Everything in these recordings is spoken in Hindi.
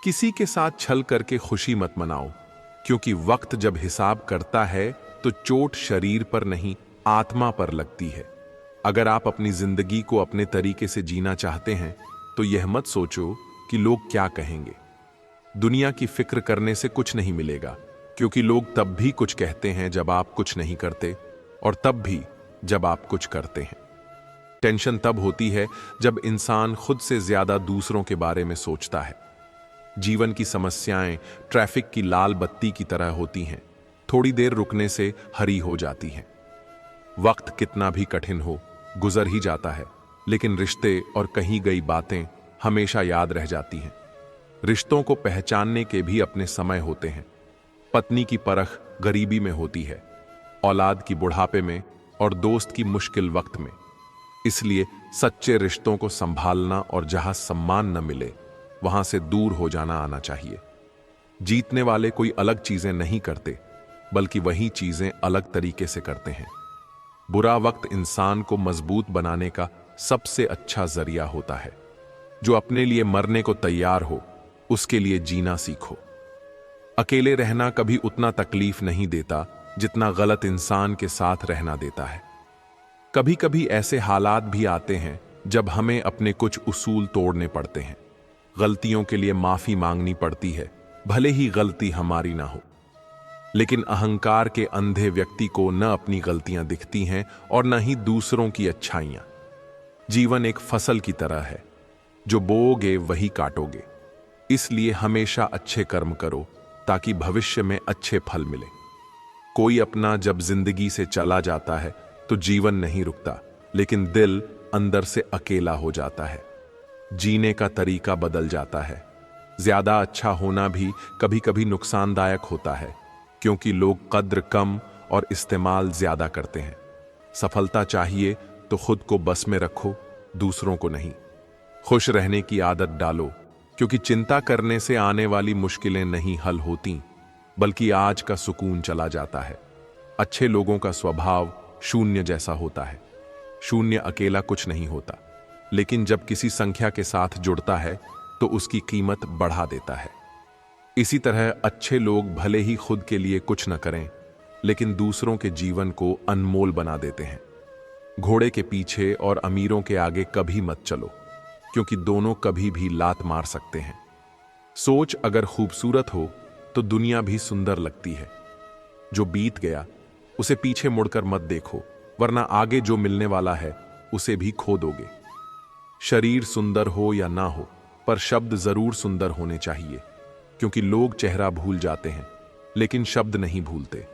किसी के साथ छल करके खुशी मत मनाओ, क्योंकि वक्त जब हिसाब करता है तो चोट शरीर पर नहीं, आत्मा पर लगती है। अगर आप अपनी जिंदगी को अपने तरीके से जीना चाहते हैं तो यह मत सोचो कि लोग क्या कहेंगे। दुनिया की फिक्र करने से कुछ नहीं मिलेगा, क्योंकि लोग तब भी कुछ कहते हैं जब आप कुछ नहीं करते, और तब भी जब आप कुछ करते हैं। टेंशन तब होती है जब इंसान खुद से ज्यादा दूसरों के बारे में सोचता है। जीवन की समस्याएं ट्रैफिक की लाल बत्ती की तरह होती हैं, थोड़ी देर रुकने से हरी हो जाती हैं। वक्त कितना भी कठिन हो, गुजर ही जाता है, लेकिन रिश्ते और कही गई बातें हमेशा याद रह जाती हैं। रिश्तों को पहचानने के भी अपने समय होते हैं। पत्नी की परख गरीबी में होती है, औलाद की बुढ़ापे में, और दोस्त की मुश्किल वक्त में। इसलिए सच्चे रिश्तों को संभालना और जहां सम्मान न मिले वहां से दूर हो जाना आना चाहिए। जीतने वाले कोई अलग चीजें नहीं करते, बल्कि वही चीजें अलग तरीके से करते हैं। बुरा वक्त इंसान को मजबूत बनाने का सबसे अच्छा जरिया होता है। जो अपने लिए मरने को तैयार हो, उसके लिए जीना सीखो। अकेले रहना कभी उतना तकलीफ नहीं देता जितना गलत इंसान के साथ रहना देता है। कभी कभी ऐसे हालात भी आते हैं जब हमें अपने कुछ उसूल तोड़ने पड़ते हैं। गलतियों के लिए माफी मांगनी पड़ती है, भले ही गलती हमारी ना हो। लेकिन अहंकार के अंधे व्यक्ति को न अपनी गलतियां दिखती हैं और न ही दूसरों की अच्छाइयां। जीवन एक फसल की तरह है, जो बोओगे वही काटोगे। इसलिए हमेशा अच्छे कर्म करो ताकि भविष्य में अच्छे फल मिले। कोई अपना जब जिंदगी से चला जाता है तो जीवन नहीं रुकता, लेकिन दिल अंदर से अकेला हो जाता है। जीने का तरीका बदल जाता है। ज्यादा अच्छा होना भी कभी कभी नुकसानदायक होता है, क्योंकि लोग कद्र कम और इस्तेमाल ज्यादा करते हैं। सफलता चाहिए तो खुद को बस में रखो, दूसरों को नहीं। खुश रहने की आदत डालो, क्योंकि चिंता करने से आने वाली मुश्किलें नहीं हल होती, बल्कि आज का सुकून चला जाता है। अच्छे लोगों का स्वभाव शून्य जैसा होता है। शून्य अकेला कुछ नहीं होता, लेकिन जब किसी संख्या के साथ जुड़ता है तो उसकी कीमत बढ़ा देता है। इसी तरह अच्छे लोग भले ही खुद के लिए कुछ न करें, लेकिन दूसरों के जीवन को अनमोल बना देते हैं। घोड़े के पीछे और अमीरों के आगे कभी मत चलो, क्योंकि दोनों कभी भी लात मार सकते हैं। सोच अगर खूबसूरत हो तो दुनिया भी सुंदर लगती है। जो बीत गया उसे पीछे मुड़कर मत देखो, वरना आगे जो मिलने वाला है उसे भी खो दोगे। शरीर सुंदर हो या ना हो, पर शब्द जरूर सुंदर होने चाहिए, क्योंकि लोग चेहरा भूल जाते हैं लेकिन शब्द नहीं भूलते।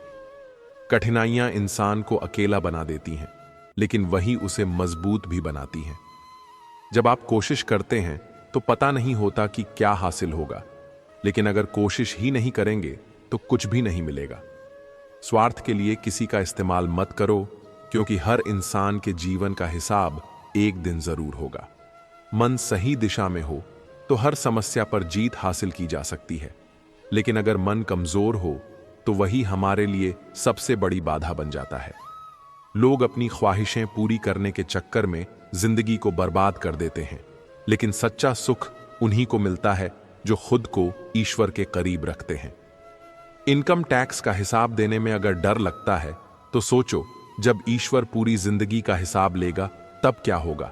कठिनाइयां इंसान को अकेला बना देती हैं, लेकिन वही उसे मजबूत भी बनाती हैं। जब आप कोशिश करते हैं तो पता नहीं होता कि क्या हासिल होगा, लेकिन अगर कोशिश ही नहीं करेंगे तो कुछ भी नहीं मिलेगा। स्वार्थ के लिए किसी का इस्तेमाल मत करो, क्योंकि हर इंसान के जीवन का हिसाब एक दिन जरूर होगा। मन सही दिशा में हो तो हर समस्या पर जीत हासिल की जा सकती है, लेकिन अगर मन कमजोर हो तो वही हमारे लिए सबसे बड़ी बाधा बन जाता है। लोग अपनी ख्वाहिशें पूरी करने के चक्कर में जिंदगी को बर्बाद कर देते हैं, लेकिन सच्चा सुख उन्हीं को मिलता है जो खुद को ईश्वर के करीब रखते हैं। इनकम टैक्स का हिसाब देने में अगर डर लगता है तो सोचो, जब ईश्वर पूरी जिंदगी का हिसाब लेगा तब क्या होगा।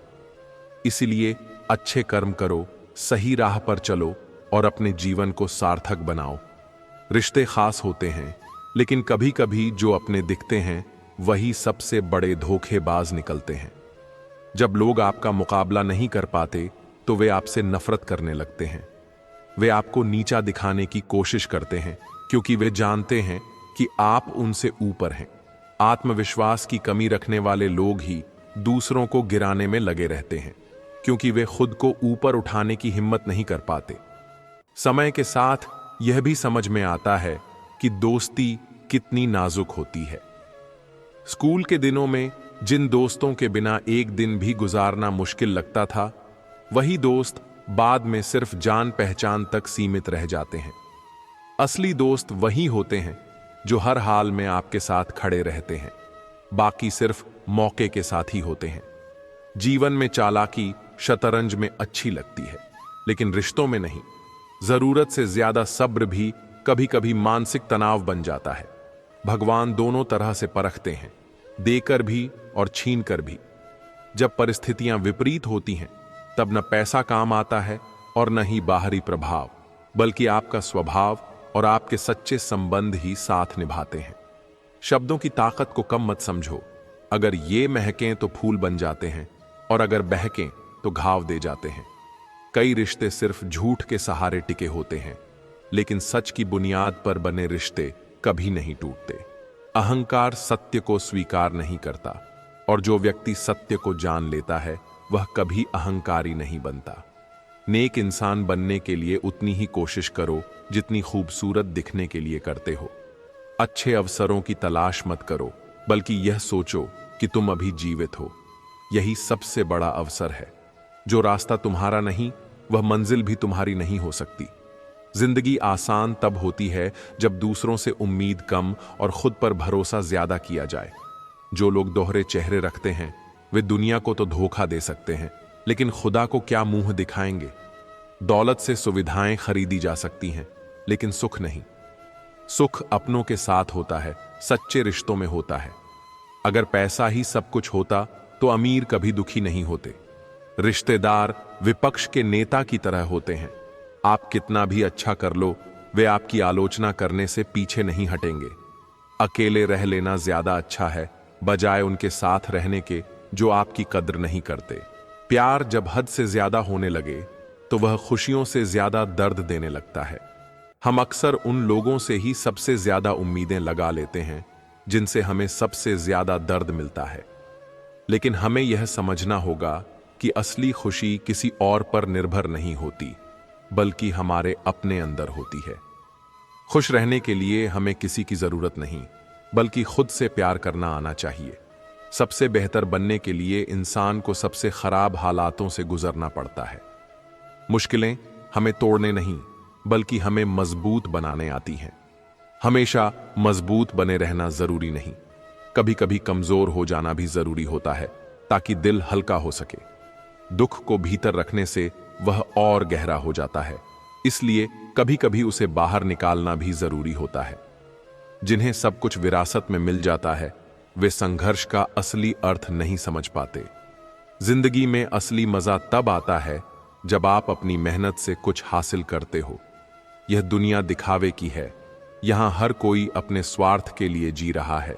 इसलिए अच्छे कर्म करो, सही राह पर चलो और अपने जीवन को सार्थक बनाओ। रिश्ते खास होते हैं, लेकिन कभी कभी जो अपने दिखते हैं वही सबसे बड़े धोखेबाज निकलते हैं। जब लोग आपका मुकाबला नहीं कर पाते तो वे आपसे नफरत करने लगते हैं। वे आपको नीचा दिखाने की कोशिश करते हैं, क्योंकि वे जानते हैं कि आप उनसे ऊपर हैं। आत्मविश्वास की कमी रखने वाले लोग ही दूसरों को गिराने में लगे रहते हैं, क्योंकि वे खुद को ऊपर उठाने की हिम्मत नहीं कर पाते। समय के साथ यह भी समझ में आता है कि दोस्ती कितनी नाजुक होती है। स्कूल के दिनों में जिन दोस्तों के बिना एक दिन भी गुजारना मुश्किल लगता था, वही दोस्त बाद में सिर्फ जान पहचान तक सीमित रह जाते हैं। असली दोस्त वही होते हैं जो हर हाल में आपके साथ खड़े रहते हैं, बाकी सिर्फ मौके के साथ ही होते हैं। जीवन में चालाकी शतरंज में अच्छी लगती है, लेकिन रिश्तों में नहीं। जरूरत से ज्यादा सब्र भी कभी कभी मानसिक तनाव बन जाता है। भगवान दोनों तरह से परखते हैं, देकर भी और छीन कर भी। जब परिस्थितियां विपरीत होती हैं, तब न पैसा काम आता है और न ही बाहरी प्रभाव, बल्कि आपका स्वभाव और आपके सच्चे संबंध ही साथ निभाते हैं। शब्दों की ताकत को कम मत समझो। अगर ये महकें तो फूल बन जाते हैं, और अगर बहकें तो घाव दे जाते हैं। कई रिश्ते सिर्फ झूठ के सहारे टिके होते हैं, लेकिन सच की बुनियाद पर बने रिश्ते कभी नहीं टूटते। अहंकार सत्य को स्वीकार नहीं करता, और जो व्यक्ति सत्य को जान लेता है वह कभी अहंकारी नहीं बनता। नेक इंसान बनने के लिए उतनी ही कोशिश करो जितनी खूबसूरत दिखने के लिए करते हो। अच्छे अवसरों की तलाश मत करो, बल्कि यह सोचो कि तुम अभी जीवित हो। यही सबसे बड़ा अवसर है। जो रास्ता तुम्हारा नहीं, वह मंजिल भी तुम्हारी नहीं हो सकती। जिंदगी आसान तब होती है जब दूसरों से उम्मीद कम और खुद पर भरोसा ज्यादा किया जाए। जो लोग दोहरे चेहरे रखते हैं वे दुनिया को तो धोखा दे सकते हैं, लेकिन खुदा को क्या मुंह दिखाएंगे। दौलत से सुविधाएं खरीदी जा सकती हैं, लेकिन सुख नहीं। सुख अपनों के साथ होता है, सच्चे रिश्तों में होता है। अगर पैसा ही सब कुछ होता तो अमीर कभी दुखी नहीं होते। रिश्तेदार विपक्ष के नेता की तरह होते हैं। आप कितना भी अच्छा कर लो, वे आपकी आलोचना करने से पीछे नहीं हटेंगे। अकेले रह लेना ज्यादा अच्छा है, बजाय उनके साथ रहने के जो आपकी कद्र नहीं करते। प्यार जब हद से ज्यादा होने लगे तो वह खुशियों से ज्यादा दर्द देने लगता है। हम अक्सर उन लोगों से ही सबसे ज्यादा उम्मीदें लगा लेते हैं जिनसे हमें सबसे ज्यादा दर्द मिलता है। लेकिन हमें यह समझना होगा कि असली खुशी किसी और पर निर्भर नहीं होती, बल्कि हमारे अपने अंदर होती है। खुश रहने के लिए हमें किसी की जरूरत नहीं, बल्कि खुद से प्यार करना आना चाहिए। सबसे बेहतर बनने के लिए इंसान को सबसे खराब हालातों से गुजरना पड़ता है। मुश्किलें हमें तोड़ने नहीं, बल्कि हमें मजबूत बनाने आती हैं। हमेशा मजबूत बने रहना जरूरी नहीं, कभी कभी कमजोर हो जाना भी जरूरी होता है, ताकि दिल हल्का हो सके। दुख को भीतर रखने से वह और गहरा हो जाता है, इसलिए कभी कभी उसे बाहर निकालना भी जरूरी होता है। जिन्हें सब कुछ विरासत में मिल जाता है, वे संघर्ष का असली अर्थ नहीं समझ पाते। जिंदगी में असली मजा तब आता है जब आप अपनी मेहनत से कुछ हासिल करते हो। यह दुनिया दिखावे की है, यहां हर कोई अपने स्वार्थ के लिए जी रहा है।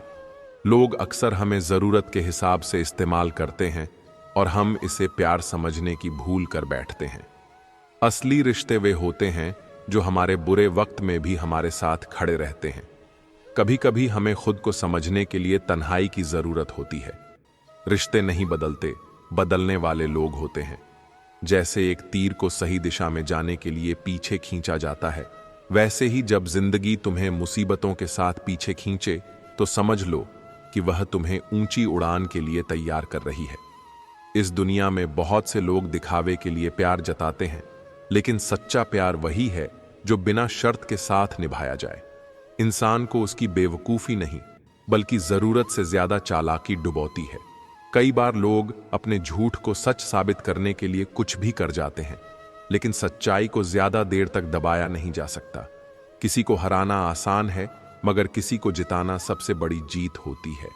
लोग अक्सर हमें जरूरत के हिसाब से इस्तेमाल करते हैं और हम इसे प्यार समझने की भूल कर बैठते हैं। असली रिश्ते वे होते हैं जो हमारे बुरे वक्त में भी हमारे साथ खड़े रहते हैं। कभी कभी हमें खुद को समझने के लिए तन्हाई की जरूरत होती है। रिश्ते नहीं बदलते, बदलने वाले लोग होते हैं। जैसे एक तीर को सही दिशा में जाने के लिए पीछे खींचा जाता है, वैसे ही जब जिंदगी तुम्हें मुसीबतों के साथ पीछे खींचे तो समझ लो कि वह तुम्हें ऊंची उड़ान के लिए तैयार कर रही है। इस दुनिया में बहुत से लोग दिखावे के लिए प्यार जताते हैं, लेकिन सच्चा प्यार वही है जो बिना शर्त के साथ निभाया जाए। इंसान को उसकी बेवकूफी नहीं, बल्कि जरूरत से ज्यादा चालाकी डुबोती है। कई बार लोग अपने झूठ को सच साबित करने के लिए कुछ भी कर जाते हैं, लेकिन सच्चाई को ज्यादा देर तक दबाया नहीं जा सकता। किसी को हराना आसान है, मगर किसी को जिताना सबसे बड़ी जीत होती है।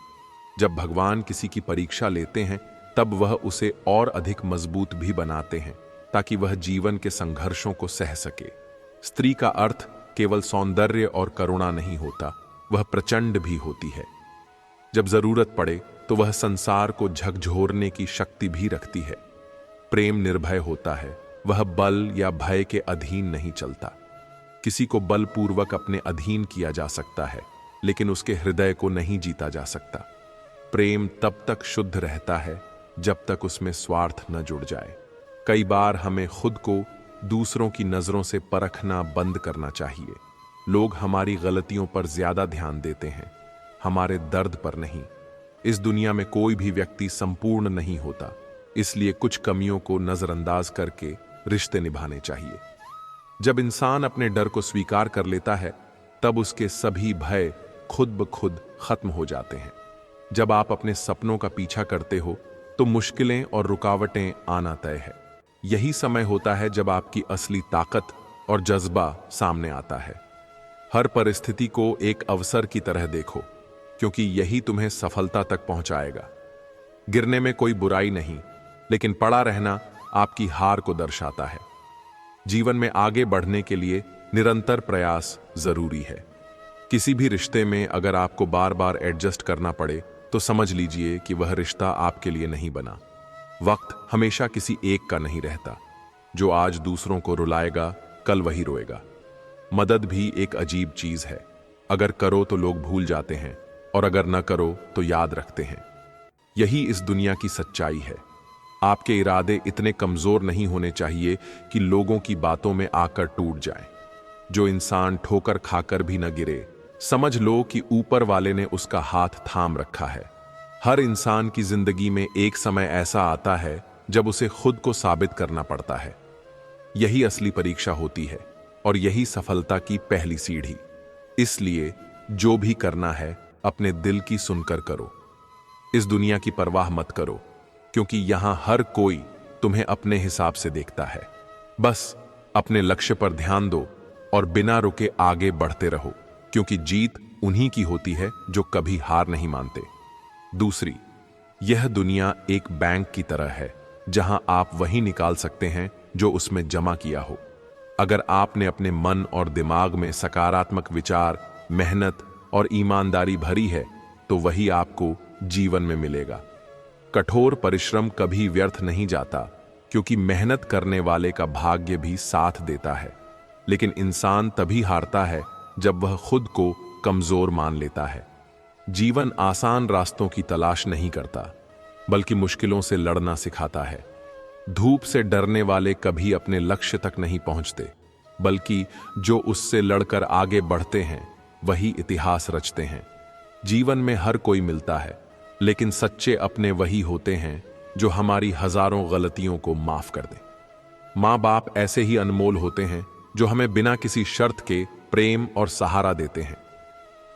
जब भगवान किसी की परीक्षा लेते हैं, तब वह उसे और अधिक मजबूत भी बनाते हैं, ताकि वह जीवन के संघर्षों को सह सके। स्त्री का अर्थ केवल सौंदर्य और करुणा नहीं होता, वह प्रचंड भी होती है। जब जरूरत पड़े तो वह संसार को झकझोरने की शक्ति भी रखती है। प्रेम निर्भय होता है, वह बल या भय के अधीन नहीं चलता। किसी को बलपूर्वक अपने अधीन किया जा सकता है, लेकिन उसके हृदय को नहीं जीता जा सकता। प्रेम तब तक शुद्ध रहता है जब तक उसमें स्वार्थ न जुड़ जाए। कई बार हमें खुद को दूसरों की नजरों से परखना बंद करना चाहिए। लोग हमारी गलतियों पर ज्यादा ध्यान देते हैं, हमारे दर्द पर नहीं। इस दुनिया में कोई भी व्यक्ति संपूर्ण नहीं होता, इसलिए कुछ कमियों को नजरअंदाज करके रिश्ते निभाने चाहिए। जब इंसान अपने डर को स्वीकार कर लेता है, तब उसके सभी भय खुद ब खुद खत्म हो जाते हैं। जब आप अपने सपनों का पीछा करते हो, तो मुश्किलें और रुकावटें आना तय है। यही समय होता है जब आपकी असली ताकत और जज्बा सामने आता है। हर परिस्थिति को एक अवसर की तरह देखो, क्योंकि यही तुम्हें सफलता तक पहुंचाएगा। गिरने में कोई बुराई नहीं, लेकिन पड़ा रहना आपकी हार को दर्शाता है। जीवन में आगे बढ़ने के लिए निरंतर प्रयास जरूरी है। किसी भी रिश्ते में अगर आपको बार बार एडजस्ट करना पड़े तो समझ लीजिए कि वह रिश्ता आपके लिए नहीं बना। वक्त हमेशा किसी एक का नहीं रहता। जो आज दूसरों को रुलाएगा, कल वही रोएगा। मदद भी एक अजीब चीज है। अगर करो तो लोग भूल जाते हैं, और अगर न करो तो याद रखते हैं। यही इस दुनिया की सच्चाई है। आपके इरादे इतने कमजोर नहीं होने चाहिए कि लोगों की बातों में आकर टूट जाएं। जो इंसान ठोकर खाकर भी न गिरे, समझ लो कि ऊपर वाले ने उसका हाथ थाम रखा है। हर इंसान की जिंदगी में एक समय ऐसा आता है जब उसे खुद को साबित करना पड़ता है। यही असली परीक्षा होती है और यही सफलता की पहली सीढ़ी। इसलिए जो भी करना है अपने दिल की सुनकर करो। इस दुनिया की परवाह मत करो, क्योंकि यहां हर कोई तुम्हें अपने हिसाब से देखता है। बस अपने लक्ष्य पर ध्यान दो और बिना रुके आगे बढ़ते रहो, क्योंकि जीत उन्हीं की होती है जो कभी हार नहीं मानते। दूसरी, यह दुनिया एक बैंक की तरह है जहां आप वही निकाल सकते हैं जो उसमें जमा किया हो। अगर आपने अपने मन और दिमाग में सकारात्मक विचार, मेहनत और ईमानदारी भरी है तो वही आपको जीवन में मिलेगा। कठोर परिश्रम कभी व्यर्थ नहीं जाता, क्योंकि मेहनत करने वाले का भाग्य भी साथ देता है। लेकिन इंसान तभी हारता है जब वह खुद को कमजोर मान लेता है। जीवन आसान रास्तों की तलाश नहीं करता, बल्कि मुश्किलों से लड़ना सिखाता है। धूप से डरने वाले कभी अपने लक्ष्य तक नहीं पहुंचते, बल्कि जो उससे लड़कर आगे बढ़ते हैं वही इतिहास रचते हैं। जीवन में हर कोई मिलता है, लेकिन सच्चे अपने वही होते हैं जो हमारी हजारों गलतियों को माफ कर दें। माँ बाप ऐसे ही अनमोल होते हैं जो हमें बिना किसी शर्त के प्रेम और सहारा देते हैं।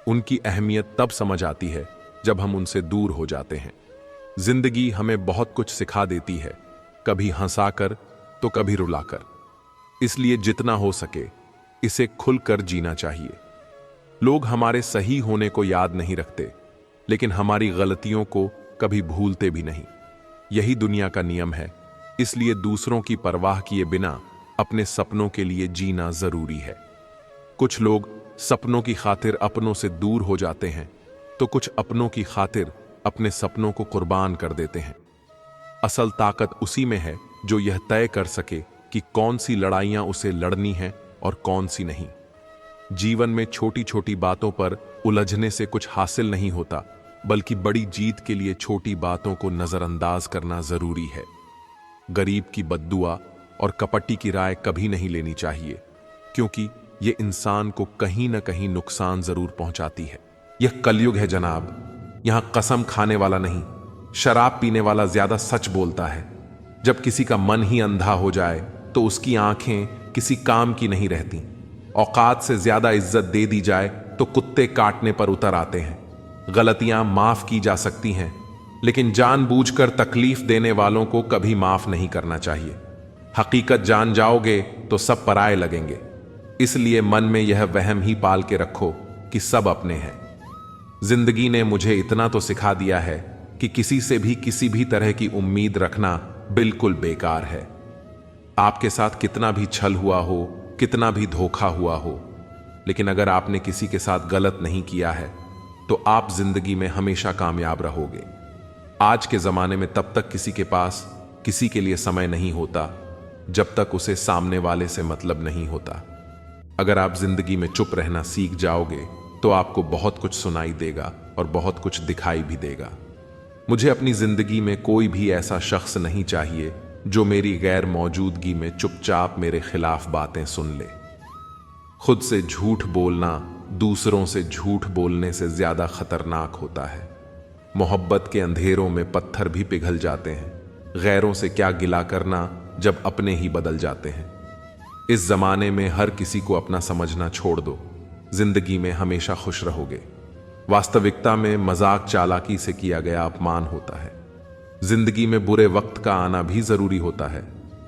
उनकी अहमियत तब समझ आती है जब हम उनसे दूर हो जाते हैं। जिंदगी हमें बहुत कुछ सिखा देती है, कभी हंसाकर तो कभी रुलाकर। इसलिए जितना हो सके इसे खुलकर जीना चाहिए। लोग हमारे सही होने को याद नहीं रखते, लेकिन हमारी गलतियों को कभी भूलते भी नहीं। यही दुनिया का नियम है। इसलिए दूसरों की परवाह किए बिना अपने सपनों के लिए जीना जरूरी है। कुछ लोग सपनों की खातिर अपनों से दूर हो जाते हैं, तो कुछ अपनों की खातिर अपने सपनों को कुर्बान कर देते हैं। असल ताकत उसी में है जो यह तय कर सके कि कौन सी लड़ाइयां उसे लड़नी है और कौन सी नहीं। जीवन में छोटी छोटी बातों पर उलझने से कुछ हासिल नहीं होता, बल्कि बड़ी जीत के लिए छोटी बातों को नजरअंदाज करना जरूरी है। गरीब की बद्दुआ और कपटी की राय कभी नहीं लेनी चाहिए, क्योंकि यह इंसान को कहीं ना कहीं नुकसान जरूर पहुंचाती है। यह कलयुग है जनाब। यहां कसम खाने वाला नहीं, शराब पीने वाला ज्यादा सच बोलता है। जब किसी का मन ही अंधा हो जाए तो उसकी आंखें किसी काम की नहीं रहती। औकात से ज्यादा इज्जत दे दी जाए तो कुत्ते काटने पर उतर आते हैं। गलतियां माफ की जा सकती हैं, लेकिन जानबूझकर तकलीफ देने वालों को कभी माफ नहीं करना चाहिए। हकीकत जान जाओगे तो सब पराये लगेंगे। इसलिए मन में यह वहम ही पाल के रखो कि सब अपने हैं। जिंदगी ने मुझे इतना तो सिखा दिया है कि किसी से भी किसी भी तरह की उम्मीद रखना बिल्कुल बेकार है। आपके साथ कितना भी छल हुआ हो, कितना भी धोखा हुआ हो, लेकिन अगर आपने किसी के साथ गलत नहीं किया है तो आप जिंदगी में हमेशा कामयाब रहोगे। आज के जमाने में तब तक किसी के पास किसी के लिए समय नहीं होता जब तक उसे सामने वाले से मतलब नहीं होता। अगर आप जिंदगी में चुप रहना सीख जाओगे तो आपको बहुत कुछ सुनाई देगा और बहुत कुछ दिखाई भी देगा। मुझे अपनी जिंदगी में कोई भी ऐसा शख्स नहीं चाहिए जो मेरी गैर मौजूदगी में चुपचाप मेरे खिलाफ बातें सुन ले। खुद से झूठ बोलना दूसरों से झूठ बोलने से ज्यादा खतरनाक होता है। मोहब्बत के अंधेरों में पत्थर भी पिघल जाते हैं। गैरों से क्या गिला करना जब अपने ही बदल जाते हैं। इस जमाने में हर किसी को अपना समझना छोड़ दो। जिंदगी में हमेशा खुश रहोगे। वास्तविकता में मजाक चालाकी से किया गया अपमान होता है। जिंदगी में बुरे वक्त का आना भी जरूरी होता है,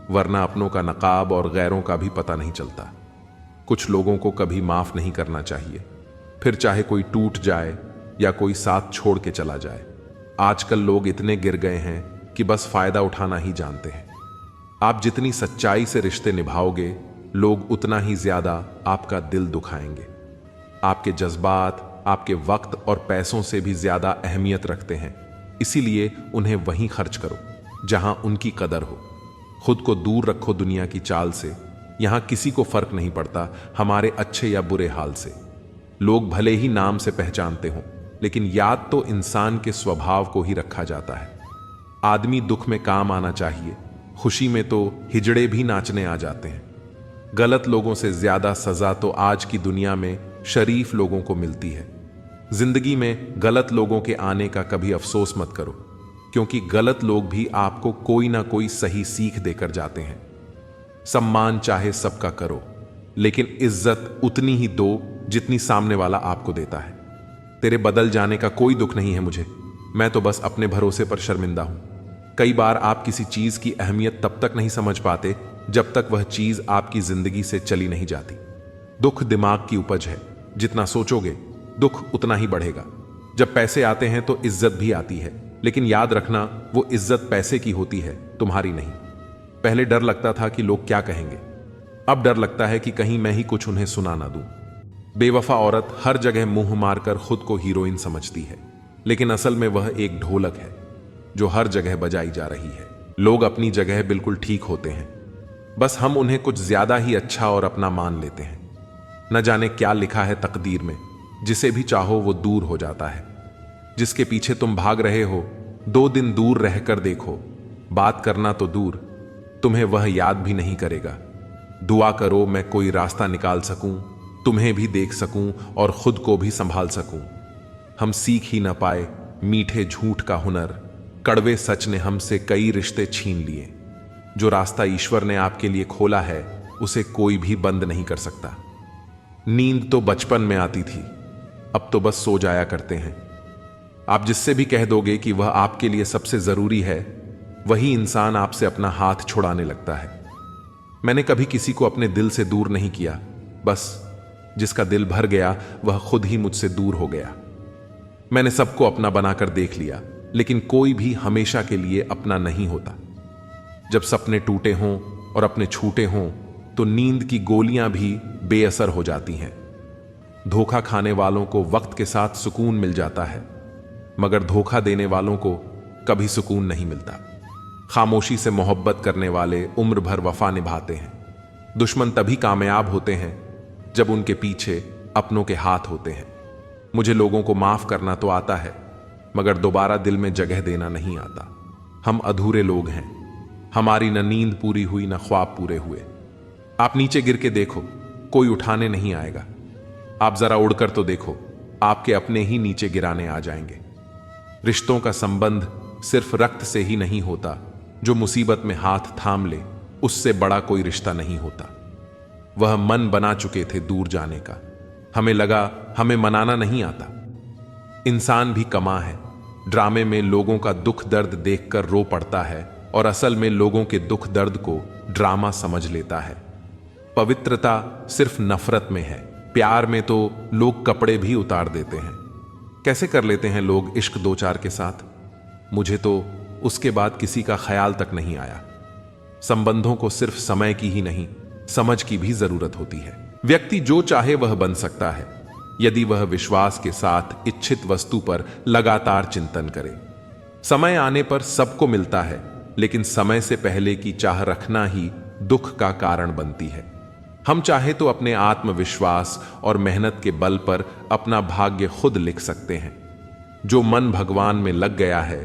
वरना अपनों का नकाब और गैरों का भी पता नहीं चलता। कुछ लोगों को कभी माफ नहीं करना चाहिए, फिर चाहे कोई टूट जाए या कोई साथ छोड़ के चला जाए। आजकल लोग इतने गिर गए हैं कि बस फायदा उठाना ही जानते हैं। आप जितनी सच्चाई से रिश्ते निभाओगे, लोग उतना ही ज्यादा आपका दिल दुखाएंगे। आपके जज्बात आपके वक्त और पैसों से भी ज्यादा अहमियत रखते हैं, इसीलिए उन्हें वहीं खर्च करो जहां उनकी कदर हो। खुद को दूर रखो दुनिया की चाल से। यहां किसी को फर्क नहीं पड़ता हमारे अच्छे या बुरे हाल से। लोग भले ही नाम से पहचानते हों, लेकिन याद तो इंसान के स्वभाव को ही रखा जाता है। आदमी दुख में काम आना चाहिए, खुशी में तो हिजड़े भी नाचने आ जाते हैं। गलत लोगों से ज्यादा सजा तो आज की दुनिया में शरीफ लोगों को मिलती है। जिंदगी में गलत लोगों के आने का कभी अफसोस मत करो, क्योंकि गलत लोग भी आपको कोई ना कोई सही सीख देकर जाते हैं। सम्मान चाहे सबका करो, लेकिन इज्जत उतनी ही दो जितनी सामने वाला आपको देता है। तेरे बदल जाने का कोई दुख नहीं है मुझे, मैं तो बस अपने भरोसे पर शर्मिंदा हूं। कई बार आप किसी चीज की अहमियत तब तक नहीं समझ पाते जब तक वह चीज आपकी जिंदगी से चली नहीं जाती। दुख दिमाग की उपज है, जितना सोचोगे दुख उतना ही बढ़ेगा। जब पैसे आते हैं तो इज्जत भी आती है, लेकिन याद रखना वो इज्जत पैसे की होती है, तुम्हारी नहीं। पहले डर लगता था कि लोग क्या कहेंगे, अब डर लगता है कि कहीं मैं ही कुछ उन्हें सुना ना दूं। बेवफा औरत हर जगह मुंह मारकर खुद को हीरोइन समझती है, लेकिन असल में वह एक ढोलक है जो हर जगह बजाई जा रही है। लोग अपनी जगह बिल्कुल ठीक होते हैं, बस हम उन्हें कुछ ज्यादा ही अच्छा और अपना मान लेते हैं। न जाने क्या लिखा है तकदीर में, जिसे भी चाहो वो दूर हो जाता है। जिसके पीछे तुम भाग रहे हो, 2 दिन दूर रहकर देखो, बात करना तो दूर, तुम्हें वह याद भी नहीं करेगा। दुआ करो मैं कोई रास्ता निकाल सकूं, तुम्हें भी देख सकूं और खुद को भी संभाल सकूं। हम सीख ही न पाए मीठे झूठ का हुनर, कड़वे सच ने हमसे कई रिश्ते छीन लिए। जो रास्ता ईश्वर ने आपके लिए खोला है, उसे कोई भी बंद नहीं कर सकता। नींद तो बचपन में आती थी, अब तो बस सो जाया करते हैं। आप जिससे भी कह दोगे कि वह आपके लिए सबसे जरूरी है, वही इंसान आपसे अपना हाथ छुड़ाने लगता है। मैंने कभी किसी को अपने दिल से दूर नहीं किया, बस जिसका दिल भर गया वह खुद ही मुझसे दूर हो गया। मैंने सबको अपना बनाकर देख लिया, लेकिन कोई भी हमेशा के लिए अपना नहीं होता। जब सपने टूटे हों और अपने छूटे हों, तो नींद की गोलियां भी बेअसर हो जाती हैं। धोखा खाने वालों को वक्त के साथ सुकून मिल जाता है, मगर धोखा देने वालों को कभी सुकून नहीं मिलता। खामोशी से मोहब्बत करने वाले उम्र भर वफा निभाते हैं। दुश्मन तभी कामयाब होते हैं जब उनके पीछे अपनों के हाथ होते हैं। मुझे लोगों को माफ करना तो आता है, मगर दोबारा दिल में जगह देना नहीं आता। हम अधूरे लोग हैं, हमारी न नींद पूरी हुई न ख्वाब पूरे हुए। आप नीचे गिर के देखो, कोई उठाने नहीं आएगा। आप जरा उड़कर तो देखो, आपके अपने ही नीचे गिराने आ जाएंगे। रिश्तों का संबंध सिर्फ रक्त से ही नहीं होता, जो मुसीबत में हाथ थाम ले उससे बड़ा कोई रिश्ता नहीं होता। वह मन बना चुके थे दूर जाने का, हमें लगा हमें मनाना नहीं आता। इंसान भी कमा है, ड्रामे में लोगों का दुख दर्द देखकर रो पड़ता है और असल में लोगों के दुख दर्द को ड्रामा समझ लेता है। पवित्रता सिर्फ नफरत में है, प्यार में तो लोग कपड़े भी उतार देते हैं। कैसे कर लेते हैं लोग इश्क 2-4 के साथ, मुझे तो उसके बाद किसी का ख्याल तक नहीं आया। संबंधों को सिर्फ समय की ही नहीं, समझ की भी जरूरत होती है। व्यक्ति जो चाहे वह बन सकता है, यदि वह विश्वास के साथ इच्छित वस्तु पर लगातार चिंतन करे। समय आने पर सबको मिलता है, लेकिन समय से पहले की चाह रखना ही दुख का कारण बनती है। हम चाहे तो अपने आत्मविश्वास और मेहनत के बल पर अपना भाग्य खुद लिख सकते हैं। जो मन भगवान में लग गया है,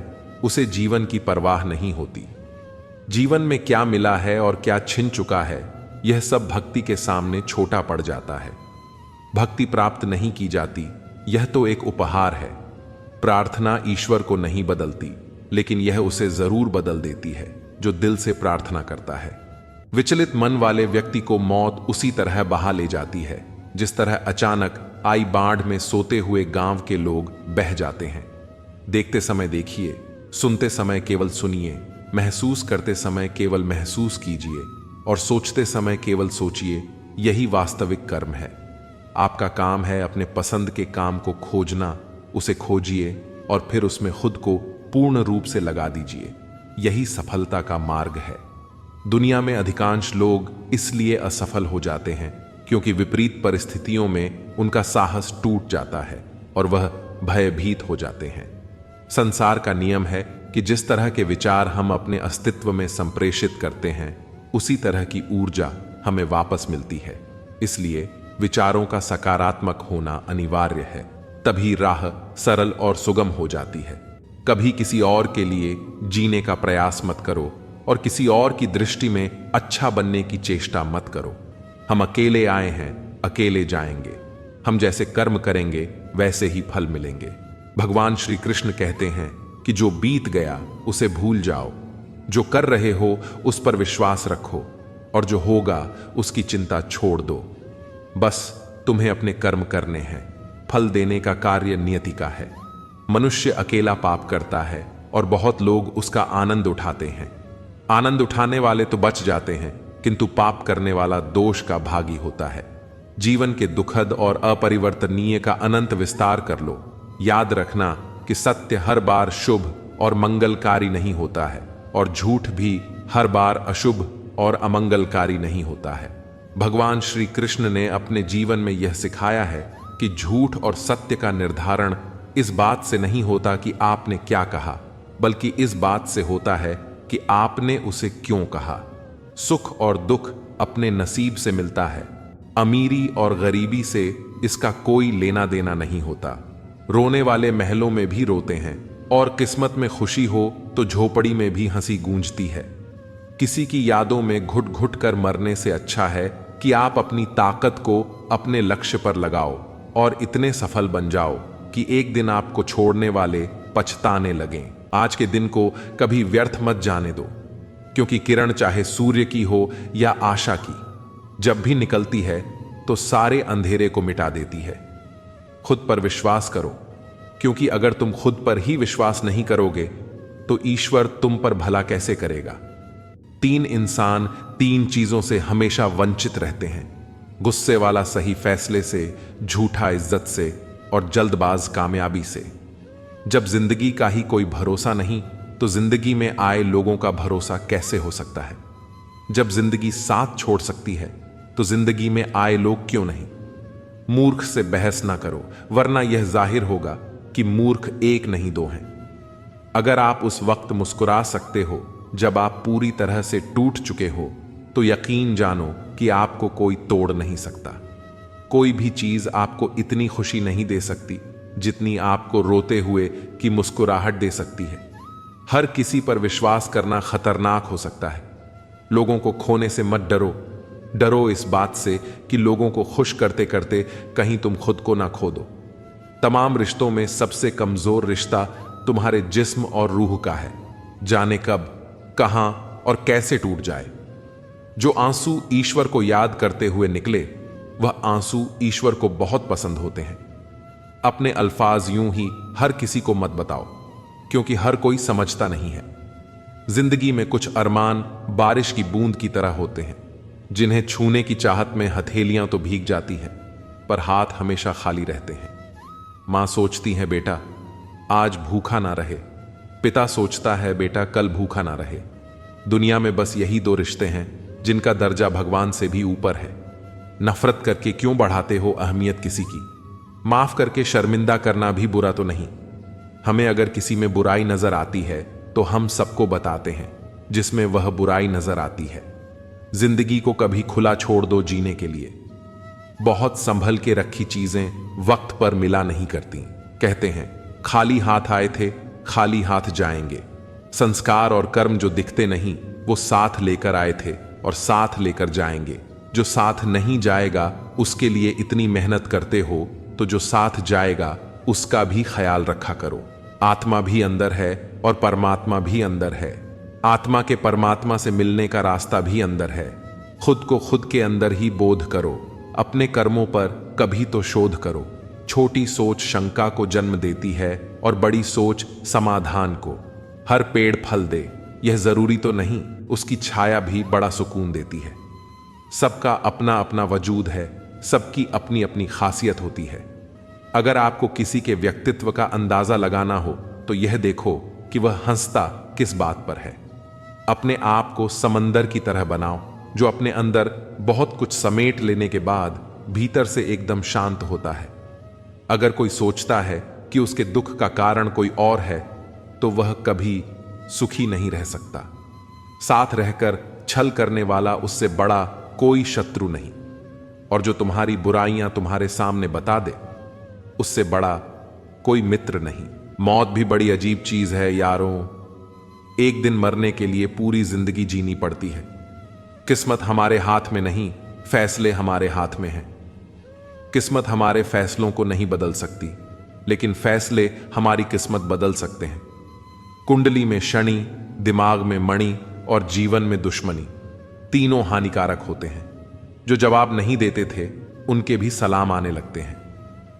उसे जीवन की परवाह नहीं होती। जीवन में क्या मिला है और क्या छिन चुका है, यह सब भक्ति के सामने छोटा पड़ जाता है। भक्ति प्राप्त नहीं की जाती, यह तो एक उपहार है। प्रार्थना ईश्वर को नहीं बदलती, लेकिन यह उसे जरूर बदल देती है जो दिल से प्रार्थना करता है। विचलित मन वाले व्यक्ति को मौत उसी तरह बहा ले जाती है, जिस तरह अचानक आई बाढ़ में सोते हुए गांव के लोग बह जाते हैं। देखते समय देखिए, सुनते समय केवल सुनिए, महसूस करते समय केवल महसूस कीजिए और सोचते समय केवल सोचिए यही वास्तविक कर्म है। आपका काम है अपने पसंद के काम को खोजना, उसे खोजिए और फिर उसमें खुद को पूर्ण रूप से लगा दीजिए। यही सफलता का मार्ग है। दुनिया में अधिकांश लोग इसलिए असफल हो जाते हैं क्योंकि विपरीत परिस्थितियों में उनका साहस टूट जाता है और वह भयभीत हो जाते हैं। संसार का नियम है कि जिस तरह के विचार हम अपने अस्तित्व में संप्रेषित करते हैं, उसी तरह की ऊर्जा हमें वापस मिलती है। इसलिए विचारों का सकारात्मक होना अनिवार्य है, तभी राह सरल और सुगम हो जाती है। कभी किसी और के लिए जीने का प्रयास मत करो और किसी और की दृष्टि में अच्छा बनने की चेष्टा मत करो। हम अकेले आए हैं, अकेले जाएंगे। हम जैसे कर्म करेंगे वैसे ही फल मिलेंगे। भगवान श्री कृष्ण कहते हैं कि जो बीत गया उसे भूल जाओ, जो कर रहे हो उस पर विश्वास रखो और जो होगा उसकी चिंता छोड़ दो। बस तुम्हें अपने कर्म करने हैं, फल देने का कार्य नियति का है। मनुष्य अकेला पाप करता है और बहुत लोग उसका आनंद उठाते हैं। आनंद उठाने वाले तो बच जाते हैं, किंतु पाप करने वाला दोष का भागी होता है। जीवन के दुखद और अपरिवर्तनीय का अनंत विस्तार कर लो। याद रखना कि सत्य हर बार शुभ और मंगलकारी नहीं होता है और झूठ भी हर बार अशुभ और अमंगलकारी नहीं होता है। भगवान श्री कृष्ण ने अपने जीवन में यह सिखाया है कि झूठ और सत्य का निर्धारण इस बात से नहीं होता कि आपने क्या कहा, बल्कि इस बात से होता है कि आपने उसे क्यों कहा। सुख और दुख अपने नसीब से मिलता है। अमीरी और गरीबी से इसका कोई लेना देना नहीं होता। रोने वाले महलों में भी रोते हैं और किस्मत में खुशी हो तो झोपड़ी में भी हंसी गूंजती है। किसी की यादों में घुट घुट कर मरने से अच्छा है कि आप अपनी ताकत को अपने लक्ष्य पर लगाओ और इतने सफल बन जाओ कि एक दिन आपको छोड़ने वाले पछताने लगें। आज के दिन को कभी व्यर्थ मत जाने दो, क्योंकि किरण चाहे सूर्य की हो या आशा की, जब भी निकलती है तो सारे अंधेरे को मिटा देती है। खुद पर विश्वास करो, क्योंकि अगर तुम खुद पर ही विश्वास नहीं करोगे तो ईश्वर तुम पर भला कैसे करेगा। 3 इंसान 3 चीजों से हमेशा वंचित रहते हैं: गुस्से वाला सही फैसले से, झूठा इज्जत से और जल्दबाज कामयाबी से। जब जिंदगी का ही कोई भरोसा नहीं तो जिंदगी में आए लोगों का भरोसा कैसे हो सकता है। जब जिंदगी साथ छोड़ सकती है तो जिंदगी में आए लोग क्यों नहीं। मूर्ख से बहस ना करो, वरना यह जाहिर होगा कि मूर्ख एक नहीं दो हैं। अगर आप उस वक्त मुस्कुरा सकते हो जब आप पूरी तरह से टूट चुके हो, तो यकीन जानो कि आपको कोई तोड़ नहीं सकता। कोई भी चीज आपको इतनी खुशी नहीं दे सकती जितनी आपको रोते हुए की मुस्कुराहट दे सकती है। हर किसी पर विश्वास करना खतरनाक हो सकता है। लोगों को खोने से मत डरो, डरो इस बात से कि लोगों को खुश करते करते कहीं तुम खुद को ना खो दो। तमाम रिश्तों में सबसे कमजोर रिश्ता तुम्हारे जिस्म और रूह का है। जाने कब, कहां और कैसे टूट जाए। जो आंसू ईश्वर को याद करते हुए निकले, वह आंसू ईश्वर को बहुत पसंद होते हैं। अपने अल्फाज यूं ही हर किसी को मत बताओ, क्योंकि हर कोई समझता नहीं है। जिंदगी में कुछ अरमान बारिश की बूंद की तरह होते हैं, जिन्हें छूने की चाहत में हथेलियां तो भीग जाती हैं, पर हाथ हमेशा खाली रहते हैं। मां सोचती है बेटा आज भूखा ना रहे, पिता सोचता है बेटा कल भूखा ना रहे। दुनिया में बस यही 2 रिश्ते हैं जिनका दर्जा भगवान से भी ऊपर है। नफरत करके क्यों बढ़ाते हो अहमियत किसी की। माफ करके शर्मिंदा करना भी बुरा तो नहीं। हमें अगर किसी में बुराई नजर आती है तो हम सबको बताते हैं जिसमें वह बुराई नजर आती है। जिंदगी को कभी खुला छोड़ दो जीने के लिए। बहुत संभल के रखी चीजें वक्त पर मिला नहीं करती। कहते हैं खाली हाथ आए थे खाली हाथ जाएंगे। संस्कार और कर्म जो दिखते नहीं वो साथ लेकर आए थे और साथ लेकर जाएंगे। जो साथ नहीं जाएगा उसके लिए इतनी मेहनत करते हो तो जो साथ जाएगा उसका भी ख्याल रखा करो। आत्मा भी अंदर है और परमात्मा भी अंदर है। आत्मा के परमात्मा से मिलने का रास्ता भी अंदर है। खुद को खुद के अंदर ही बोध करो। अपने कर्मों पर कभी तो शोध करो। छोटी सोच शंका को जन्म देती है और बड़ी सोच समाधान को। हर पेड़ फल दे, यह जरूरी तो नहीं, उसकी छाया भी बड़ा सुकून देती है। सबका अपना अपना वजूद है, सबकी अपनी अपनी खासियत होती है। अगर आपको किसी के व्यक्तित्व का अंदाजा लगाना हो तो यह देखो कि वह हंसता किस बात पर है। अपने आप को समंदर की तरह बनाओ जो अपने अंदर बहुत कुछ समेट लेने के बाद भीतर से एकदम शांत होता है। अगर कोई सोचता है कि उसके दुख का कारण कोई और है तो वह कभी सुखी नहीं रह सकता। साथ रहकर छल करने वाला उससे बड़ा कोई शत्रु नहीं, और जो तुम्हारी बुराइयां तुम्हारे सामने बता दे उससे बड़ा कोई मित्र नहीं। मौत भी बड़ी अजीब चीज है यारों। एक दिन मरने के लिए पूरी जिंदगी जीनी पड़ती है। किस्मत हमारे हाथ में नहीं, फैसले हमारे हाथ में हैं। किस्मत हमारे फैसलों को नहीं बदल सकती, लेकिन फैसले हमारी किस्मत बदल सकते हैं। कुंडली में शनि, दिमाग में मणि और जीवन में दुश्मनी, तीनों हानिकारक होते हैं। जो जवाब नहीं देते थे उनके भी सलाम आने लगते हैं।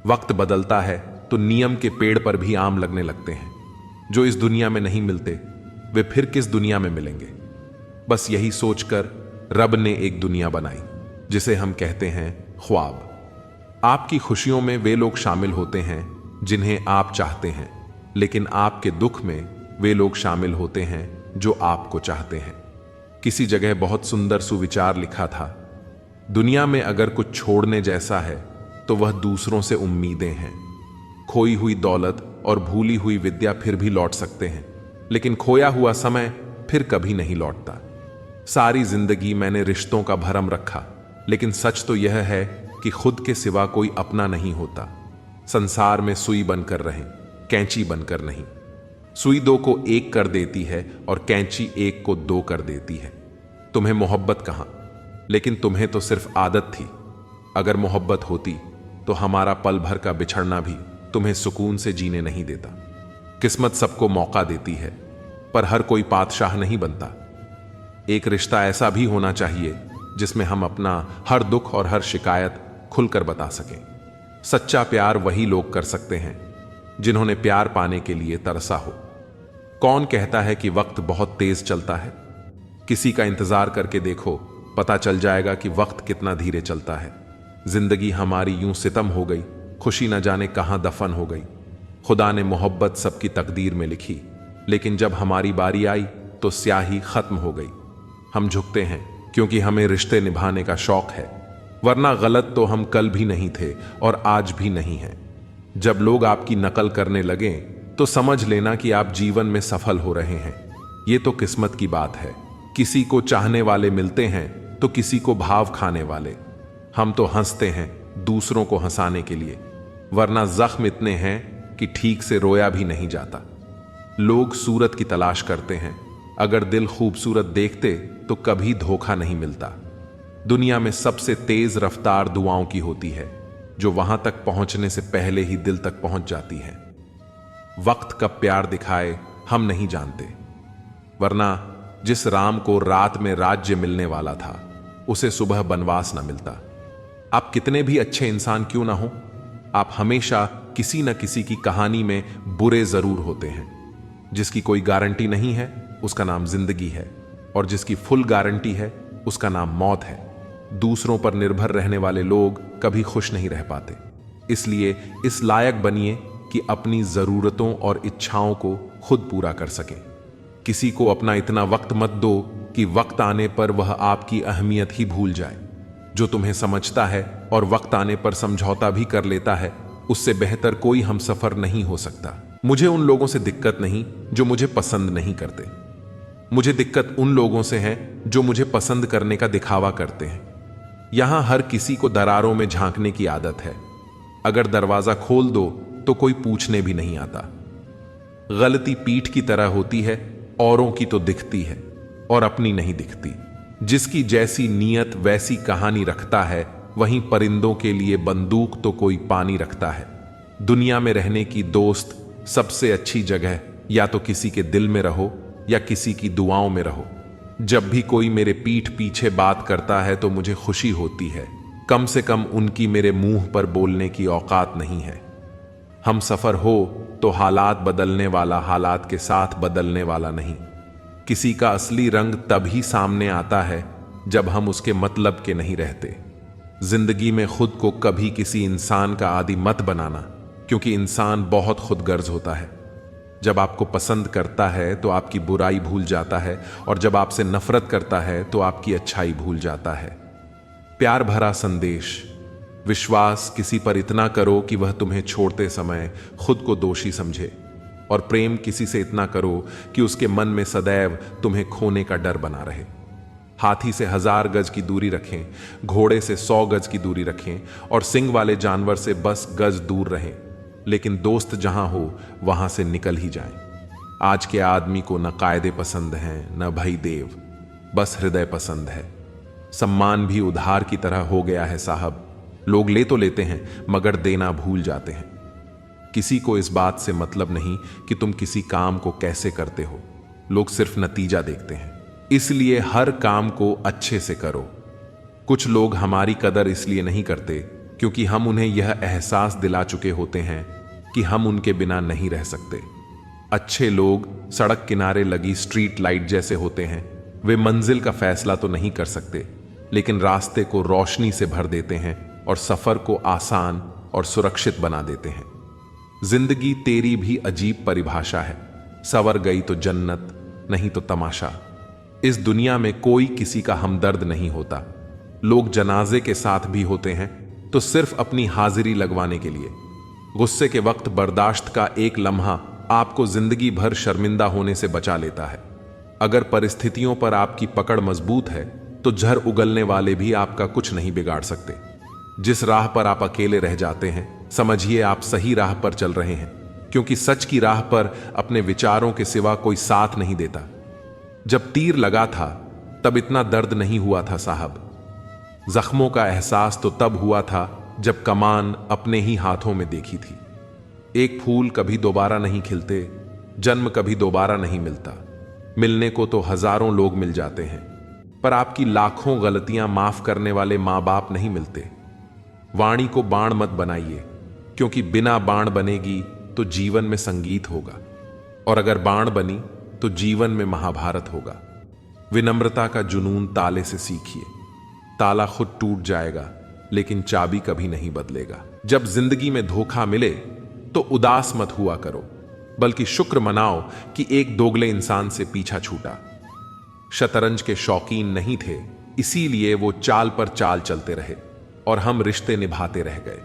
वक्त बदलता है तो नियम के पेड़ पर भी आम लगने लगते हैं। जो इस दुनिया में नहीं मिलते वे फिर किस दुनिया में मिलेंगे। बस यही सोचकर रब ने एक दुनिया बनाई जिसे हम कहते हैं ख्वाब। आपकी खुशियों में वे लोग शामिल होते हैं जिन्हें आप चाहते हैं, लेकिन आपके दुख में वे लोग शामिल होते हैं जो आपको चाहते हैं। किसी जगह बहुत सुंदर सुविचार लिखा था, दुनिया में अगर कुछ छोड़ने जैसा है तो वह दूसरों से उम्मीदें हैं। खोई हुई दौलत और भूली हुई विद्या फिर भी लौट सकते हैं, लेकिन खोया हुआ समय फिर कभी नहीं लौटता। सारी जिंदगी मैंने रिश्तों का भरम रखा, लेकिन सच तो यह है कि खुद के सिवा कोई अपना नहीं होता। संसार में सुई बनकर रहें, कैंची बनकर नहीं। सुई दो को एक कर देती है और कैंची एक को दो कर देती है। तुम्हें मोहब्बत कहां, लेकिन तुम्हें तो सिर्फ आदत थी। अगर मोहब्बत होती तो हमारा पल भर का बिछड़ना भी तुम्हें सुकून से जीने नहीं देता। किस्मत सबको मौका देती है, पर हर कोई बादशाह नहीं बनता। एक रिश्ता ऐसा भी होना चाहिए जिसमें हम अपना हर दुख और हर शिकायत खुलकर बता सकें। सच्चा प्यार वही लोग कर सकते हैं जिन्होंने प्यार पाने के लिए तरसा हो। कौन कहता है कि वक्त बहुत तेज चलता है? किसी का इंतजार करके देखो, पता चल जाएगा कि वक्त कितना धीरे चलता है। जिंदगी हमारी यूं सितम हो गई, खुशी न जाने कहां दफन हो गई। खुदा ने मोहब्बत सबकी तकदीर में लिखी, लेकिन जब हमारी बारी आई तो स्याही खत्म हो गई। हम झुकते हैं क्योंकि हमें रिश्ते निभाने का शौक है, वरना गलत तो हम कल भी नहीं थे और आज भी नहीं हैं। जब लोग आपकी नकल करने लगें तो समझ लेना कि आप जीवन में सफल हो रहे हैं। ये तो किस्मत की बात है। किसी को चाहने वाले मिलते हैं तो किसी को भाव खाने वाले। हम तो हंसते हैं दूसरों को हंसाने के लिए, वरना जख्म इतने हैं कि ठीक से रोया भी नहीं जाता। लोग सूरत की तलाश करते हैं, अगर दिल खूबसूरत देखते तो कभी धोखा नहीं मिलता। दुनिया में सबसे तेज रफ्तार दुआओं की होती है, जो वहां तक पहुंचने से पहले ही दिल तक पहुंच जाती है। वक्त कब प्यार दिखाए हम नहीं जानते, वरना जिस राम को रात में राज्य मिलने वाला था उसे सुबह बनवास न मिलता। आप कितने भी अच्छे इंसान क्यों ना हो, आप हमेशा किसी न किसी की कहानी में बुरे जरूर होते हैं। जिसकी कोई गारंटी नहीं है उसका नाम जिंदगी है, और जिसकी फुल गारंटी है उसका नाम मौत है। दूसरों पर निर्भर रहने वाले लोग कभी खुश नहीं रह पाते। इसलिए इस लायक बनिए कि अपनी जरूरतों और इच्छाओं को खुद पूरा कर सकें। किसी को अपना इतना वक्त मत दो कि वक्त आने पर वह आपकी अहमियत ही भूल जाए। जो तुम्हें समझता है और वक्त आने पर समझौता भी कर लेता है, उससे बेहतर कोई हमसफर नहीं हो सकता। मुझे उन लोगों से दिक्कत नहीं जो मुझे पसंद नहीं करते। मुझे दिक्कत उन लोगों से है जो मुझे पसंद करने का दिखावा करते हैं। यहां हर किसी को दरारों में झांकने की आदत है। अगर दरवाजा खोल दो तो कोई पूछने भी नहीं आता। गलती पीठ की तरह होती है, औरों की तो दिखती है और अपनी नहीं दिखती। जिसकी जैसी नीयत वैसी कहानी रखता है, वहीं परिंदों के लिए बंदूक तो कोई पानी रखता है। दुनिया में रहने की दोस्त सबसे अच्छी जगह या तो किसी के दिल में रहो या किसी की दुआओं में रहो। जब भी कोई मेरे पीठ पीछे बात करता है तो मुझे खुशी होती है, कम से कम उनकी मेरे मुंह पर बोलने की औकात नहीं है। हम सफर हो तो हालात बदलने वाला हालात के साथ बदलने वाला नहीं। किसी का असली रंग तभी सामने आता है जब हम उसके मतलब के नहीं रहते। जिंदगी में खुद को कभी किसी इंसान का आदी मत बनाना, क्योंकि इंसान बहुत खुदगर्ज होता है। जब आपको पसंद करता है तो आपकी बुराई भूल जाता है, और जब आपसे नफरत करता है तो आपकी अच्छाई भूल जाता है। प्यार भरा संदेश: विश्वास किसी पर इतना करो कि वह तुम्हें छोड़ते समय खुद को दोषी समझे, और प्रेम किसी से इतना करो कि उसके मन में सदैव तुम्हें खोने का डर बना रहे। हाथी से 1000 गज की दूरी रखें, घोड़े से 100 गज की दूरी रखें, और सिंग वाले जानवर से बस गज दूर रहें, लेकिन दोस्त जहां हो वहां से निकल ही जाएं। आज के आदमी को न कायदे पसंद हैं न भई देव, बस हृदय पसंद है। सम्मान भी उधार की तरह हो गया है साहब। लोग ले तो लेते हैं मगर देना भूल जाते हैं। किसी को इस बात से मतलब नहीं कि तुम किसी काम को कैसे करते हो, लोग सिर्फ नतीजा देखते हैं। इसलिए हर काम को अच्छे से करो। कुछ लोग हमारी कदर इसलिए नहीं करते क्योंकि हम उन्हें यह एहसास दिला चुके होते हैं कि हम उनके बिना नहीं रह सकते। अच्छे लोग सड़क किनारे लगी स्ट्रीट लाइट जैसे होते हैं। वे मंजिल का फैसला तो नहीं कर सकते, लेकिन रास्ते को रोशनी से भर देते हैं और सफर को आसान और सुरक्षित बना देते हैं। जिंदगी तेरी भी अजीब परिभाषा है। सवर गई तो जन्नत, नहीं तो तमाशा। इस दुनिया में कोई किसी का हमदर्द नहीं होता। लोग जनाजे के साथ भी होते हैं तो सिर्फ अपनी हाजिरी लगवाने के लिए। गुस्से के वक्त बर्दाश्त का एक लम्हा आपको जिंदगी भर शर्मिंदा होने से बचा लेता है। अगर परिस्थितियों पर आपकी पकड़ मजबूत है तो झर उगलने वाले भी आपका कुछ नहीं बिगाड़ सकते। जिस राह पर आप अकेले रह जाते हैं, समझिए आप सही राह पर चल रहे हैं, क्योंकि सच की राह पर अपने विचारों के सिवा कोई साथ नहीं देता। जब तीर लगा था तब इतना दर्द नहीं हुआ था साहब। जख्मों का एहसास तो तब हुआ था जब कमान अपने ही हाथों में देखी थी। एक फूल कभी दोबारा नहीं खिलते, जन्म कभी दोबारा नहीं मिलता। मिलने को तो हजारों लोग मिल जाते हैं, पर आपकी लाखों गलतियां माफ करने वाले मां बाप नहीं मिलते। वाणी को बाण मत बनाइए, क्योंकि बिना बाण बनेगी तो जीवन में संगीत होगा, और अगर बाण बनी तो जीवन में महाभारत होगा। विनम्रता का जुनून ताले से सीखिए। ताला खुद टूट जाएगा, लेकिन चाबी कभी नहीं बदलेगा। जब जिंदगी में धोखा मिले तो उदास मत हुआ करो, बल्कि शुक्र मनाओ कि एक दोगले इंसान से पीछा छूटा। शतरंज के शौकीन नहीं थे, इसीलिए वो चाल पर चाल चलते रहे और हम रिश्ते निभाते रह गए।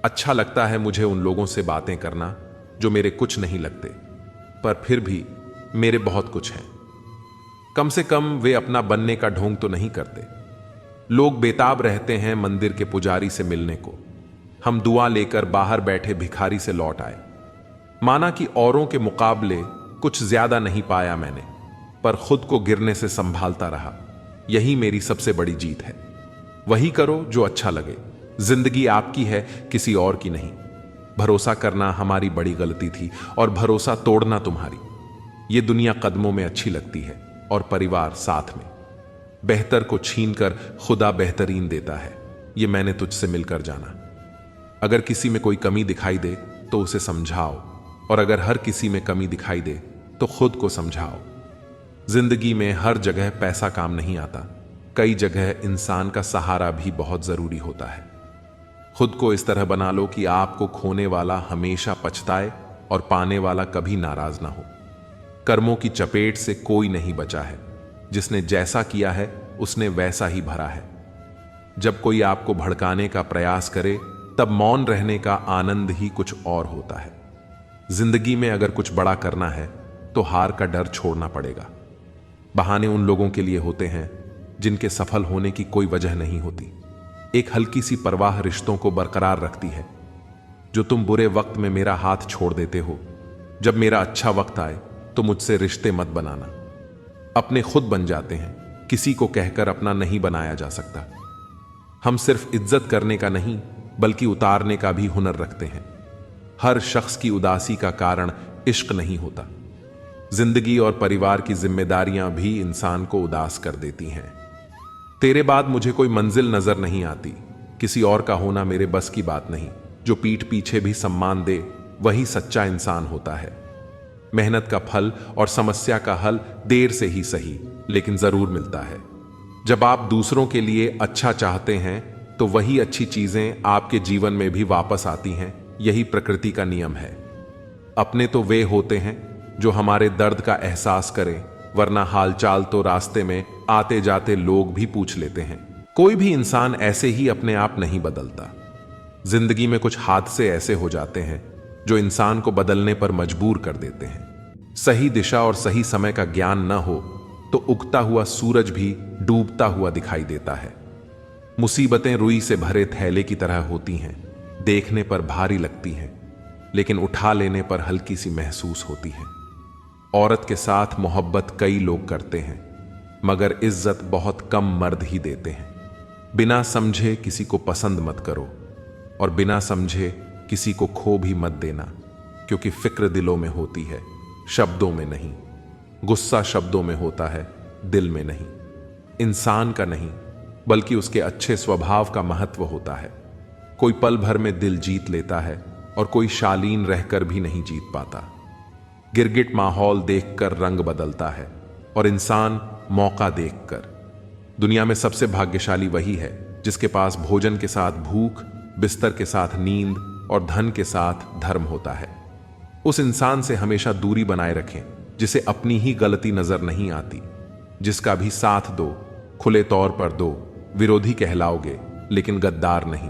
अच्छा लगता है मुझे उन लोगों से बातें करना जो मेरे कुछ नहीं लगते, पर फिर भी मेरे बहुत कुछ हैं। कम से कम वे अपना बनने का ढोंग तो नहीं करते। लोग बेताब रहते हैं मंदिर के पुजारी से मिलने को। हम दुआ लेकर बाहर बैठे भिखारी से लौट आए। माना कि औरों के मुकाबले कुछ ज्यादा नहीं पाया मैंने, पर खुद को गिरने से संभालता रहा। यही मेरी सबसे बड़ी जीत है। वही करो जो अच्छा लगे। जिंदगी आपकी है, किसी और की नहीं। भरोसा करना हमारी बड़ी गलती थी और भरोसा तोड़ना तुम्हारी। ये दुनिया कदमों में अच्छी लगती है और परिवार साथ में। बेहतर को छीनकर खुदा बेहतरीन देता है, ये मैंने तुझसे मिलकर जाना। अगर किसी में कोई कमी दिखाई दे तो उसे समझाओ, और अगर हर किसी में कमी दिखाई दे तो खुद को समझाओ। जिंदगी में हर जगह पैसा काम नहीं आता। कई जगह इंसान का सहारा भी बहुत जरूरी होता है। खुद को इस तरह बना लो कि आपको खोने वाला हमेशा पछताए और पाने वाला कभी नाराज ना हो। कर्मों की चपेट से कोई नहीं बचा है। जिसने जैसा किया है उसने वैसा ही भरा है। जब कोई आपको भड़काने का प्रयास करे तब मौन रहने का आनंद ही कुछ और होता है। जिंदगी में अगर कुछ बड़ा करना है तो हार का डर छोड़ना पड़ेगा। बहाने उन लोगों के लिए होते हैं जिनके सफल होने की कोई वजह नहीं होती। एक हल्की सी परवाह रिश्तों को बरकरार रखती है। जो तुम बुरे वक्त में मेरा हाथ छोड़ देते हो, जब मेरा अच्छा वक्त आए तो मुझसे रिश्ते मत बनाना। अपने खुद बन जाते हैं, किसी को कहकर अपना नहीं बनाया जा सकता। हम सिर्फ इज्जत करने का नहीं बल्कि उतारने का भी हुनर रखते हैं। हर शख्स की उदासी का कारण इश्क नहीं होता। जिंदगी और परिवार की जिम्मेदारियां भी इंसान को उदास कर देती हैं। तेरे बाद मुझे कोई मंजिल नजर नहीं आती। किसी और का होना मेरे बस की बात नहीं। जो पीठ पीछे भी सम्मान दे वही सच्चा इंसान होता है। मेहनत का फल और समस्या का हल देर से ही सही, लेकिन जरूर मिलता है। जब आप दूसरों के लिए अच्छा चाहते हैं तो वही अच्छी चीजें आपके जीवन में भी वापस आती हैं। यही प्रकृति का नियम है। अपने तो वे होते हैं जो हमारे दर्द का एहसास करें, वरना हालचाल तो रास्ते में आते जाते लोग भी पूछ लेते हैं। कोई भी इंसान ऐसे ही अपने आप नहीं बदलता। जिंदगी में कुछ हादसे ऐसे हो जाते हैं जो इंसान को बदलने पर मजबूर कर देते हैं। सही दिशा और सही समय का ज्ञान न हो तो उगता हुआ सूरज भी डूबता हुआ दिखाई देता है। मुसीबतें रुई से भरे थैले की तरह होती हैं, देखने पर भारी लगती हैं, लेकिन उठा लेने पर हल्की सी महसूस होती है। औरत के साथ मोहब्बत कई लोग करते हैं, मगर इज्जत बहुत कम मर्द ही देते हैं। बिना समझे किसी को पसंद मत करो और बिना समझे किसी को खो भी मत देना, क्योंकि फिक्र दिलों में होती है, शब्दों में नहीं। गुस्सा शब्दों में होता है, दिल में नहीं। इंसान का नहीं, बल्कि उसके अच्छे स्वभाव का महत्व होता है। कोई पल भर में दिल जीत लेता है और कोई शालीन रहकर भी नहीं जीत पाता। गिरगिट माहौल देखकर रंग बदलता है और इंसान मौका देखकर। दुनिया में सबसे भाग्यशाली वही है जिसके पास भोजन के साथ भूख, बिस्तर के साथ नींद और धन के साथ धर्म होता है। उस इंसान से हमेशा दूरी बनाए रखें जिसे अपनी ही गलती नजर नहीं आती। जिसका भी साथ दो, खुले तौर पर दो। विरोधी कहलाओगे लेकिन गद्दार नहीं।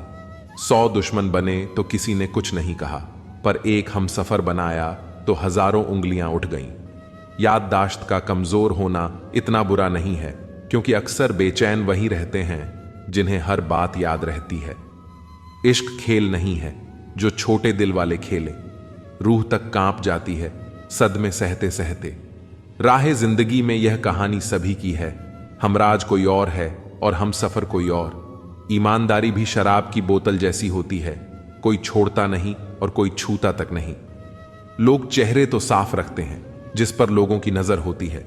100 दुश्मन बने तो किसी ने कुछ नहीं कहा, पर एक हमसफर बनाया तो हजारों उंगलियां उठ गईं। याददाश्त का कमजोर होना इतना बुरा नहीं है, क्योंकि अक्सर बेचैन वही रहते हैं जिन्हें हर बात याद रहती है। इश्क खेल नहीं है जो छोटे दिल वाले खेले। रूह तक कांप जाती है सदमे सहते सहते। राह जिंदगी में यह कहानी सभी की है। हमराज कोई और है और हम सफर कोई और। ईमानदारी भी शराब की बोतल जैसी होती है, कोई छोड़ता नहीं और कोई छूता तक नहीं। लोग चेहरे तो साफ रखते हैं जिस पर लोगों की नजर होती है,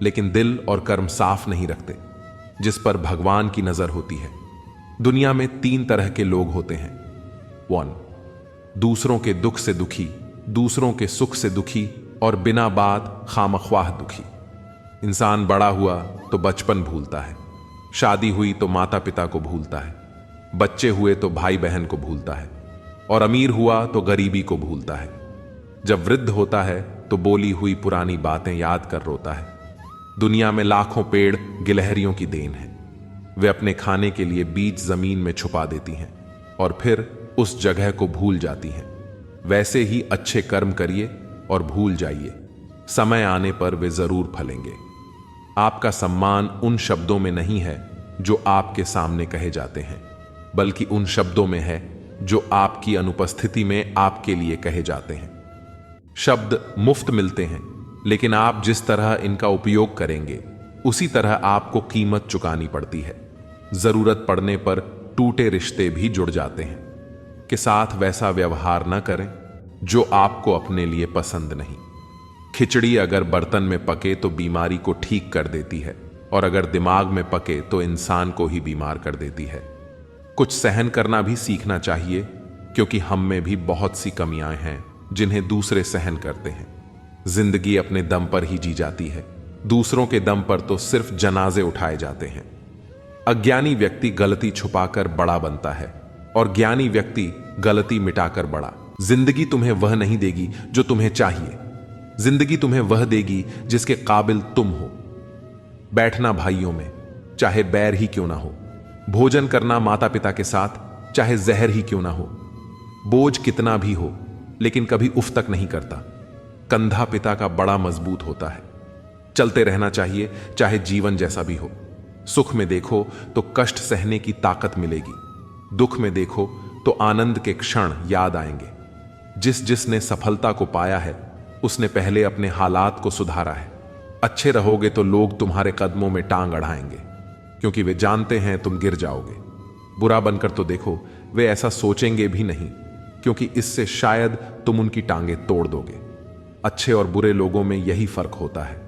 लेकिन दिल और कर्म साफ नहीं रखते जिस पर भगवान की नजर होती है। दुनिया में 3 तरह के लोग होते हैं। 1, दूसरों के दुख से दुखी, दूसरों के सुख से दुखी और बिना बात खामख्वाह दुखी। इंसान बड़ा हुआ तो बचपन भूलता है, शादी हुई तो माता पिता को भूलता है, बच्चे हुए तो भाई बहन को भूलता है, और अमीर हुआ तो गरीबी को भूलता है। जब वृद्ध होता है तो बोली हुई पुरानी बातें याद कर रोता है। दुनिया में लाखों पेड़ गिलहरियों की देन है। वे अपने खाने के लिए बीज जमीन में छुपा देती हैं और फिर उस जगह को भूल जाती हैं। वैसे ही अच्छे कर्म करिए और भूल जाइए, समय आने पर वे जरूर फलेंगे। आपका सम्मान उन शब्दों में नहीं है जो आपके सामने कहे जाते हैं, बल्कि उन शब्दों में है जो आपकी अनुपस्थिति में आपके लिए कहे जाते हैं। शब्द मुफ्त मिलते हैं, लेकिन आप जिस तरह इनका उपयोग करेंगे उसी तरह आपको कीमत चुकानी पड़ती है। जरूरत पड़ने पर टूटे रिश्ते भी जुड़ जाते हैं। के साथ वैसा व्यवहार न करें जो आपको अपने लिए पसंद नहीं। खिचड़ी अगर बर्तन में पके तो बीमारी को ठीक कर देती है, और अगर दिमाग में पके तो इंसान को ही बीमार कर देती है। कुछ सहन करना भी सीखना चाहिए, क्योंकि हम में भी बहुत सी कमियां हैं जिन्हें दूसरे सहन करते हैं। जिंदगी अपने दम पर ही जी जाती है, दूसरों के दम पर तो सिर्फ जनाजे उठाए जाते हैं। अज्ञानी व्यक्ति गलती छुपाकर बड़ा बनता है और ज्ञानी व्यक्ति गलती मिटाकर बड़ा। जिंदगी तुम्हें वह नहीं देगी जो तुम्हें चाहिए, जिंदगी तुम्हें वह देगी जिसके काबिल तुम हो। बैठना भाइयों में, चाहे बैर ही क्यों ना हो। भोजन करना माता पिता के साथ, चाहे जहर ही क्यों ना हो। बोझ कितना भी हो, लेकिन कभी उफ तक नहीं करता। कंधा पिता का बड़ा मजबूत होता है। चलते रहना चाहिए, चाहे जीवन जैसा भी हो। सुख में देखो तो कष्ट सहने की ताकत मिलेगी, दुख में देखो तो आनंद के क्षण याद आएंगे। जिसने सफलता को पाया है उसने पहले अपने हालात को सुधारा है। अच्छे रहोगे तो लोग तुम्हारे कदमों में टांग अड़ाएंगे, क्योंकि वे जानते हैं तुम गिर जाओगे। बुरा बनकर तो देखो, वे ऐसा सोचेंगे भी नहीं, क्योंकि इससे शायद तुम उनकी टांगे तोड़ दोगे। अच्छे और बुरे लोगों में यही फर्क होता है।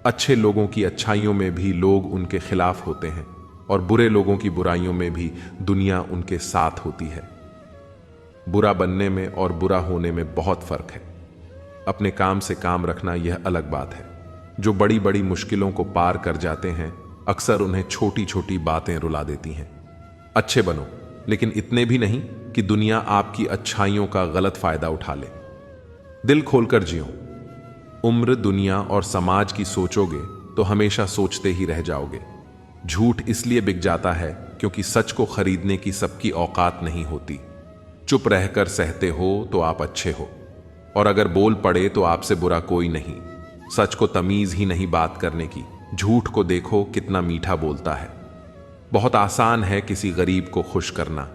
अच्छे लोगों की अच्छाइयों में भी लोग उनके खिलाफ होते हैं, और बुरे लोगों की बुराइयों में भी दुनिया उनके साथ होती है। बुरा बनने में और बुरा होने में बहुत फर्क है। अपने काम से काम रखना यह अलग बात है। जो बड़ी बड़ी मुश्किलों को पार कर जाते हैं अक्सर उन्हें छोटी छोटी बातें रुला देती हैं। अच्छे बनो, लेकिन इतने भी नहीं कि दुनिया आपकी अच्छाइयों का गलत फायदा उठा ले। दिल खोलकर जियो। उम्र, दुनिया और समाज की सोचोगे तो हमेशा सोचते ही रह जाओगे। झूठ इसलिए बिक जाता है क्योंकि सच को खरीदने की सबकी औकात नहीं होती। चुप रहकर सहते हो तो आप अच्छे हो, और अगर बोल पड़े तो आपसे बुरा कोई नहीं। सच को तमीज ही नहीं बात करने की। झूठ को देखो कितना मीठा बोलता है। बहुत आसान है किसी गरीब को खुश करना।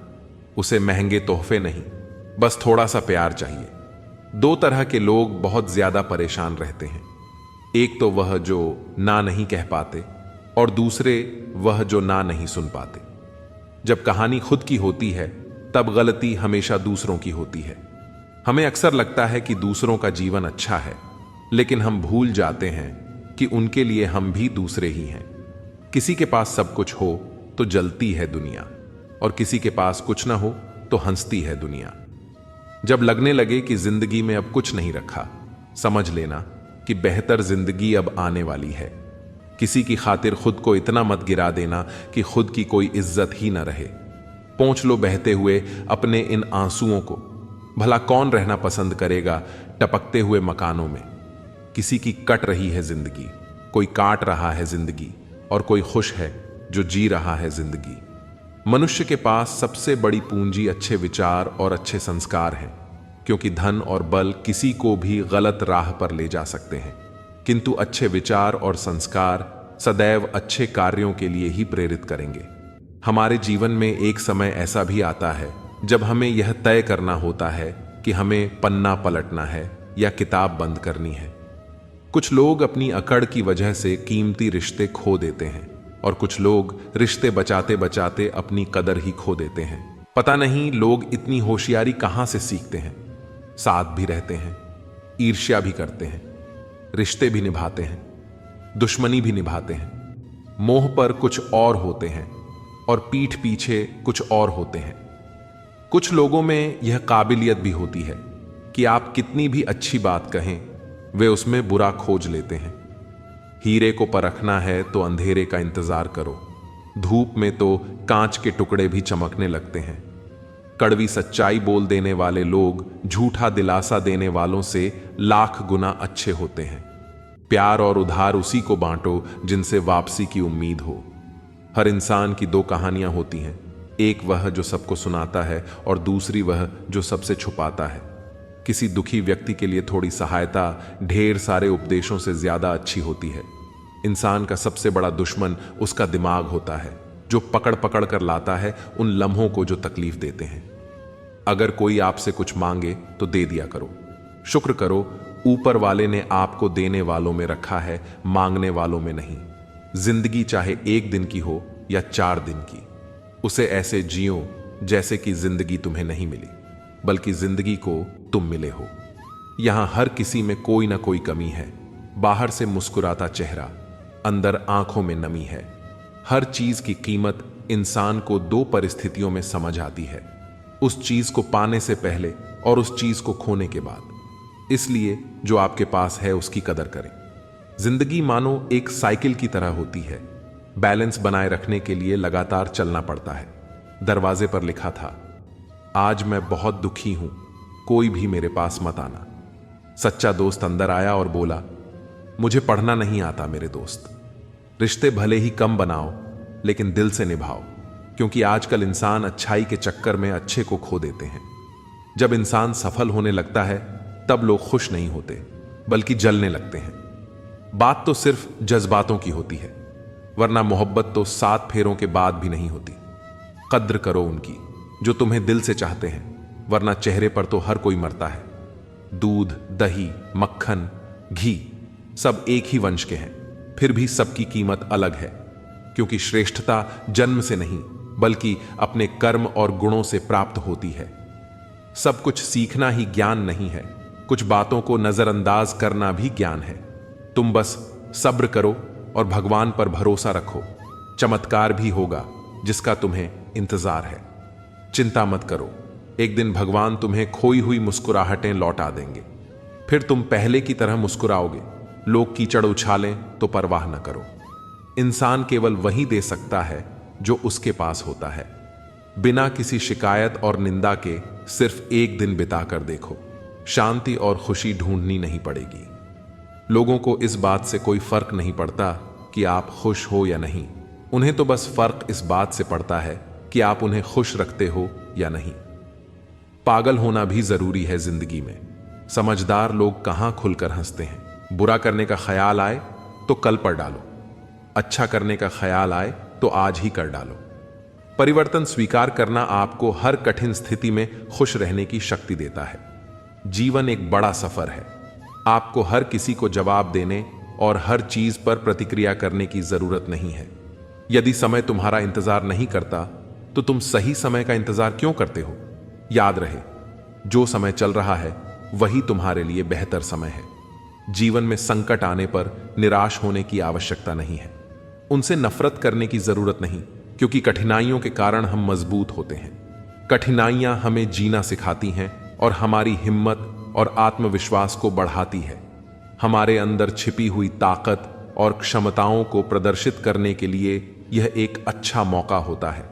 उसे महंगे तोहफे नहीं, बस थोड़ा सा प्यार चाहिए। दो तरह के लोग बहुत ज्यादा परेशान रहते हैं। एक तो वह जो ना नहीं कह पाते, और दूसरे वह जो ना नहीं सुन पाते। जब कहानी खुद की होती है तब गलती हमेशा दूसरों की होती है। हमें अक्सर लगता है कि दूसरों का जीवन अच्छा है, लेकिन हम भूल जाते हैं कि उनके लिए हम भी दूसरे ही हैं। किसी के पास सब कुछ हो तो जलती है दुनिया, और किसी के पास कुछ ना हो तो हंसती है दुनिया। जब लगने लगे कि जिंदगी में अब कुछ नहीं रखा, समझ लेना कि बेहतर जिंदगी अब आने वाली है। किसी की खातिर खुद को इतना मत गिरा देना कि खुद की कोई इज्जत ही ना रहे। पोंछ लो बहते हुए अपने इन आंसुओं को। भला कौन रहना पसंद करेगा टपकते हुए मकानों में। किसी की कट रही है जिंदगी, कोई काट रहा है जिंदगी, और कोई खुश है जो जी रहा है जिंदगी। मनुष्य के पास सबसे बड़ी पूंजी अच्छे विचार और अच्छे संस्कार हैं, क्योंकि धन और बल किसी को भी गलत राह पर ले जा सकते हैं, किंतु अच्छे विचार और संस्कार सदैव अच्छे कार्यों के लिए ही प्रेरित करेंगे। हमारे जीवन में एक समय ऐसा भी आता है जब हमें यह तय करना होता है कि हमें पन्ना पलटना है या किताब बंद करनी है। कुछ लोग अपनी अकड़ की वजह से कीमती रिश्ते खो देते हैं, और कुछ लोग रिश्ते बचाते बचाते अपनी कदर ही खो देते हैं। पता नहीं लोग इतनी होशियारी कहां से सीखते हैं। साथ भी रहते हैं, ईर्ष्या भी करते हैं, रिश्ते भी निभाते हैं, दुश्मनी भी निभाते हैं, मोह पर कुछ और होते हैं और पीठ पीछे कुछ और होते हैं। कुछ लोगों में यह काबिलियत भी होती है कि आप कितनी भी अच्छी बात कहें, वे उसमें बुरा खोज लेते हैं। हीरे को परखना है तो अंधेरे का इंतजार करो। धूप में तो कांच के टुकड़े भी चमकने लगते हैं। कड़वी सच्चाई बोल देने वाले लोग झूठा दिलासा देने वालों से लाख गुना अच्छे होते हैं। प्यार और उधार उसी को बांटो जिनसे वापसी की उम्मीद हो। हर इंसान की दो कहानियां होती हैं, एक वह जो सबको सुनाता है और दूसरी वह जो सबसे छुपाता है। किसी दुखी व्यक्ति के लिए थोड़ी सहायता ढेर सारे उपदेशों से ज्यादा अच्छी होती है। इंसान का सबसे बड़ा दुश्मन उसका दिमाग होता है, जो पकड़ पकड़ कर लाता है उन लम्हों को जो तकलीफ देते हैं। अगर कोई आपसे कुछ मांगे तो दे दिया करो। शुक्र करो, ऊपर वाले ने आपको देने वालों में रखा है, मांगने वालों में नहीं। जिंदगी चाहे एक दिन की हो या 4 दिन की, उसे ऐसे जियो जैसे कि जिंदगी तुम्हें नहीं मिली, बल्कि जिंदगी को तुम मिले हो। यहां हर किसी में कोई ना कोई कमी है। बाहर से मुस्कुराता चेहरा, अंदर आंखों में नमी है। हर चीज की कीमत इंसान को 2 परिस्थितियों में समझ आती है, उस चीज को पाने से पहले और उस चीज को खोने के बाद। इसलिए जो आपके पास है उसकी कदर करें। जिंदगी मानो एक साइकिल की तरह होती है। बैलेंस बनाए रखने के लिए लगातार चलना पड़ता है। दरवाजे पर लिखा था, आज मैं बहुत दुखी हूं, कोई भी मेरे पास मत आना। सच्चा दोस्त अंदर आया और बोला, मुझे पढ़ना नहीं आता मेरे दोस्त। रिश्ते भले ही कम बनाओ लेकिन दिल से निभाओ, क्योंकि आजकल इंसान अच्छाई के चक्कर में अच्छे को खो देते हैं। जब इंसान सफल होने लगता है तब लोग खुश नहीं होते बल्कि जलने लगते हैं। बात तो सिर्फ जज्बातों की होती है, वरना मोहब्बत तो 7 फेरों के बाद भी नहीं होती। कद्र करो उनकी जो तुम्हें दिल से चाहते हैं, वरना चेहरे पर तो हर कोई मरता है। दूध, दही, मक्खन, घी सब एक ही वंश के हैं, फिर भी सबकी कीमत अलग है, क्योंकि श्रेष्ठता जन्म से नहीं बल्कि अपने कर्म और गुणों से प्राप्त होती है। सब कुछ सीखना ही ज्ञान नहीं है, कुछ बातों को नजरअंदाज करना भी ज्ञान है। तुम बस सब्र करो और भगवान पर भरोसा रखो, चमत्कार भी होगा जिसका तुम्हें इंतजार है। चिंता मत करो, एक दिन भगवान तुम्हें खोई हुई मुस्कुराहटें लौटा देंगे, फिर तुम पहले की तरह मुस्कुराओगे। लोग कीचड़ उछालें तो परवाह न करो। इंसान केवल वही दे सकता है जो उसके पास होता है। बिना किसी शिकायत और निंदा के सिर्फ एक दिन बिताकर देखो, शांति और खुशी ढूंढनी नहीं पड़ेगी। लोगों को इस बात से कोई फर्क नहीं पड़ता कि आप खुश हो या नहीं। उन्हें तो बस फर्क इस बात से पड़ता है कि आप उन्हें खुश रखते हो या नहीं। पागल होना भी जरूरी है जिंदगी में। समझदार लोग कहां खुलकर हंसते हैं। बुरा करने का ख्याल आए तो कल पर डालो, अच्छा करने का ख्याल आए तो आज ही कर डालो। परिवर्तन स्वीकार करना आपको हर कठिन स्थिति में खुश रहने की शक्ति देता है। जीवन एक बड़ा सफर है। आपको हर किसी को जवाब देने और हर चीज पर प्रतिक्रिया करने की जरूरत नहीं है। यदि समय तुम्हारा इंतजार नहीं करता तो तुम सही समय का इंतजार क्यों करते हो? याद रहे, जो समय चल रहा है वही तुम्हारे लिए बेहतर समय है। जीवन में संकट आने पर निराश होने की आवश्यकता नहीं है। उनसे नफरत करने की जरूरत नहीं, क्योंकि कठिनाइयों के कारण हम मजबूत होते हैं। कठिनाइयां हमें जीना सिखाती हैं और हमारी हिम्मत और आत्मविश्वास को बढ़ाती है। हमारे अंदर छिपी हुई ताकत और क्षमताओं को प्रदर्शित करने के लिए यह एक अच्छा मौका होता है।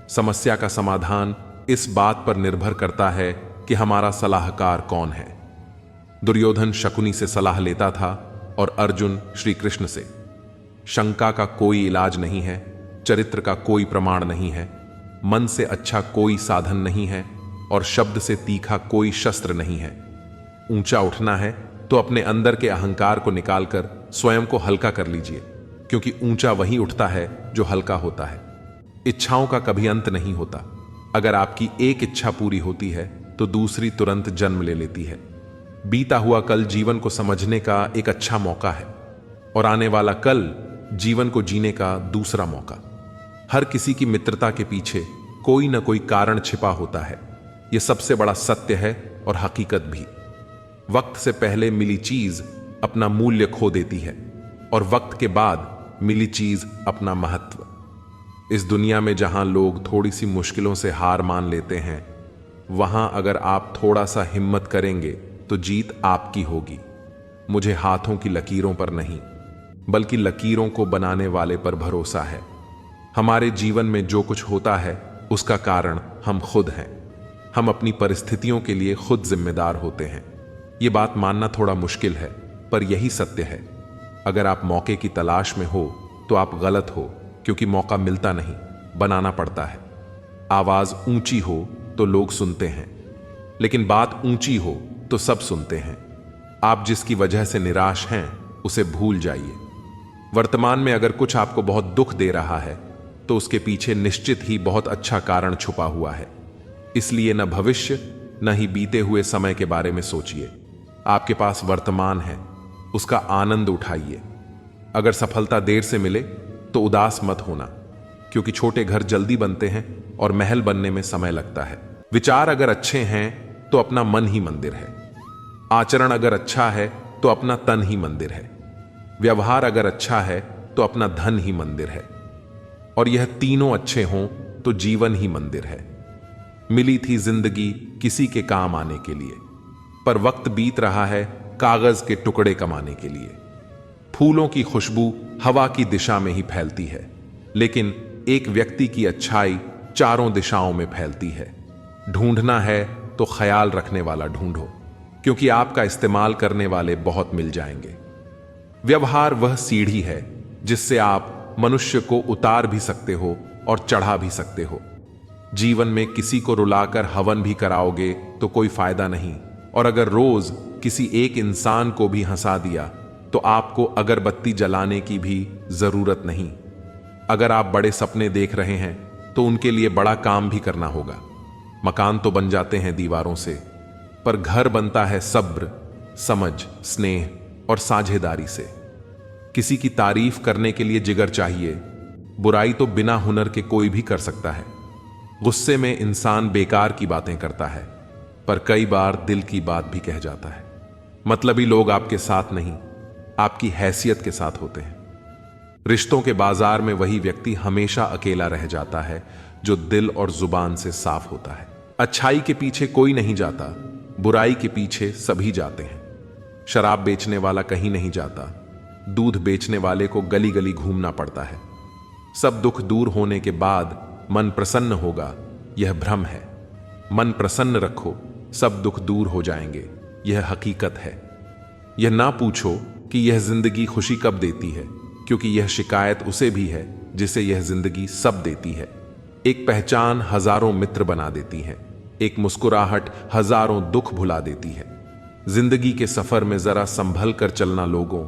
समस्या का समाधान इस बात पर निर्भर करता है कि हमारा सलाहकार कौन है। दुर्योधन शकुनी से सलाह लेता था और अर्जुन श्री कृष्ण से। शंका का कोई इलाज नहीं है, चरित्र का कोई प्रमाण नहीं है, मन से अच्छा कोई साधन नहीं है और शब्द से तीखा कोई शस्त्र नहीं है। ऊंचा उठना है तो अपने अंदर के अहंकार को निकालकर स्वयं को हल्का कर लीजिए, क्योंकि ऊंचा वही उठता है जो हल्का होता है। इच्छाओं का कभी अंत नहीं होता। अगर आपकी एक इच्छा पूरी होती है तो दूसरी तुरंत जन्म ले लेती है। बीता हुआ कल जीवन को समझने का एक अच्छा मौका है और आने वाला कल जीवन को जीने का दूसरा मौका। हर किसी की मित्रता के पीछे कोई ना कोई कारण छिपा होता है। यह सबसे बड़ा सत्य है और हकीकत भी। वक्त से पहले मिली चीज अपना मूल्य खो देती है और वक्त के बाद मिली चीज अपना महत्व। इस दुनिया में जहां लोग थोड़ी सी मुश्किलों से हार मान लेते हैं, वहां अगर आप थोड़ा सा हिम्मत करेंगे तो जीत आपकी होगी। मुझे हाथों की लकीरों पर नहीं, बल्कि लकीरों को बनाने वाले पर भरोसा है। हमारे जीवन में जो कुछ होता है उसका कारण हम खुद हैं। हम अपनी परिस्थितियों के लिए खुद जिम्मेदार होते हैं। ये बात मानना थोड़ा मुश्किल है, पर यही सत्य है। अगर आप मौके की तलाश में हो तो आप गलत हो, क्योंकि मौका मिलता नहीं, बनाना पड़ता है। आवाज ऊंची हो तो लोग सुनते हैं, लेकिन बात ऊंची हो तो सब सुनते हैं। आप जिसकी वजह से निराश हैं उसे भूल जाइए। वर्तमान में अगर कुछ आपको बहुत दुख दे रहा है तो उसके पीछे निश्चित ही बहुत अच्छा कारण छुपा हुआ है। इसलिए न भविष्य न ही बीते हुए समय के बारे में सोचिए। आपके पास वर्तमान है, उसका आनंद उठाइए। अगर सफलता देर से मिले तो उदास मत होना, क्योंकि छोटे घर जल्दी बनते हैं और महल बनने में समय लगता है। विचार अगर अच्छे हैं तो अपना मन ही मंदिर है। आचरण अगर अच्छा है तो अपना तन ही मंदिर है। व्यवहार अगर अच्छा है तो अपना धन ही मंदिर है। और यह तीनों अच्छे हों तो जीवन ही मंदिर है। मिली थी जिंदगी किसी के काम आने के लिए, पर वक्त बीत रहा है कागज के टुकड़े कमाने के लिए। फूलों की खुशबू हवा की दिशा में ही फैलती है, लेकिन एक व्यक्ति की अच्छाई चारों दिशाओं में फैलती है। ढूंढना है तो ख्याल रखने वाला ढूंढो, क्योंकि आपका इस्तेमाल करने वाले बहुत मिल जाएंगे। व्यवहार वह सीढ़ी है जिससे आप मनुष्य को उतार भी सकते हो और चढ़ा भी सकते हो। जीवन में किसी को रुलाकर हवन भी कराओगे तो कोई फायदा नहीं, और अगर रोज किसी एक इंसान को भी हंसा दिया तो आपको अगरबत्ती जलाने की भी जरूरत नहीं। अगर आप बड़े सपने देख रहे हैं तो उनके लिए बड़ा काम भी करना होगा। मकान तो बन जाते हैं दीवारों से, पर घर बनता है सब्र, समझ, स्नेह और साझेदारी से। किसी की तारीफ करने के लिए जिगर चाहिए। बुराई तो बिना हुनर के कोई भी कर सकता है। गुस्से में इंसान बेकार की बातें करता है, पर कई बार दिल की बात भी कह जाता है। मतलबी लोग आपके साथ नहीं, आपकी हैसियत के साथ होते हैं। रिश्तों के बाजार में वही व्यक्ति हमेशा अकेला रह जाता है जो दिल और जुबान से साफ होता है। अच्छाई के पीछे कोई नहीं जाता, बुराई के पीछे सभी जाते हैं। शराब बेचने वाला कहीं नहीं जाता, दूध बेचने वाले को गली गली घूमना पड़ता है। सब दुख दूर होने के बाद मन प्रसन्न होगा, यह भ्रम है। मन प्रसन्न रखो, सब दुख दूर हो जाएंगे, यह हकीकत है। यह ना पूछो कि यह जिंदगी खुशी कब देती है, क्योंकि यह शिकायत उसे भी है जिसे यह जिंदगी सब देती है। एक पहचान हजारों मित्र बना देती है, एक मुस्कुराहट हजारों दुख भुला देती है। जिंदगी के सफर में जरा संभल कर चलना लोगों,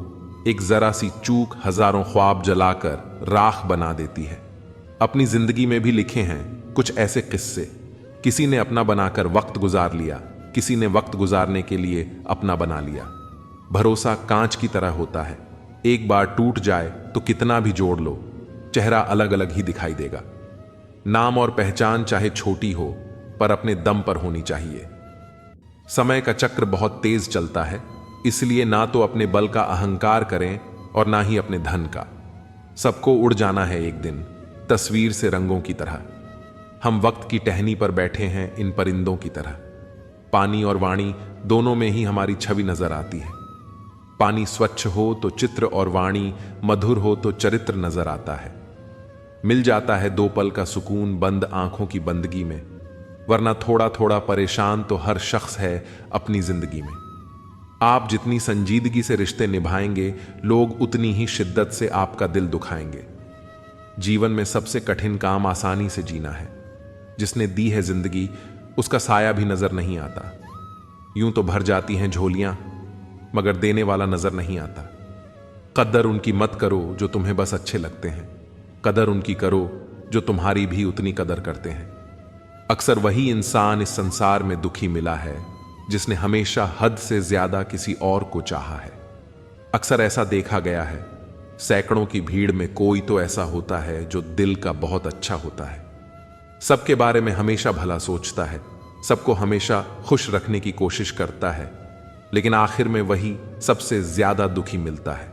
एक जरा सी चूक हजारों ख्वाब जलाकर राख बना देती है। अपनी जिंदगी में भी लिखे हैं कुछ ऐसे किस्से। किसी ने अपना बनाकर वक्त गुजार लिया, किसी ने वक्त गुजारने के लिए अपना बना लिया। भरोसा कांच की तरह होता है, एक बार टूट जाए तो कितना भी जोड़ लो, चेहरा अलग अलग ही दिखाई देगा। नाम और पहचान चाहे छोटी हो, पर अपने दम पर होनी चाहिए। समय का चक्र बहुत तेज चलता है, इसलिए ना तो अपने बल का अहंकार करें और ना ही अपने धन का। सबको उड़ जाना है एक दिन, तस्वीर से रंगों की तरह। हम वक्त की टहनी पर बैठे हैं इन परिंदों की तरह। पानी और वाणी दोनों में ही हमारी छवि नजर आती है। पानी स्वच्छ हो तो चित्र और वाणी मधुर हो तो चरित्र नजर आता है। मिल जाता है 2 पल का सुकून बंद आंखों की बंदगी में, वरना थोड़ा थोड़ा परेशान तो हर शख्स है अपनी जिंदगी में। आप जितनी संजीदगी से रिश्ते निभाएंगे, लोग उतनी ही शिद्दत से आपका दिल दुखाएंगे। जीवन में सबसे कठिन काम आसानी से जीना है। जिसने दी है जिंदगी, उसका साया भी नजर नहीं आता। यूं तो भर जाती हैं झोलियां, मगर देने वाला नजर नहीं आता। कदर उनकी मत करो जो तुम्हें बस अच्छे लगते हैं, कदर उनकी करो जो तुम्हारी भी उतनी कदर करते हैं। अक्सर वही इंसान इस संसार में दुखी मिला है जिसने हमेशा हद से ज्यादा किसी और को चाहा है। अक्सर ऐसा देखा गया है, सैकड़ों की भीड़ में कोई तो ऐसा होता है जो दिल का बहुत अच्छा होता है। सबके बारे में हमेशा भला सोचता है, सबको हमेशा खुश रखने की कोशिश करता है, लेकिन आखिर में वही सबसे ज्यादा दुखी मिलता है।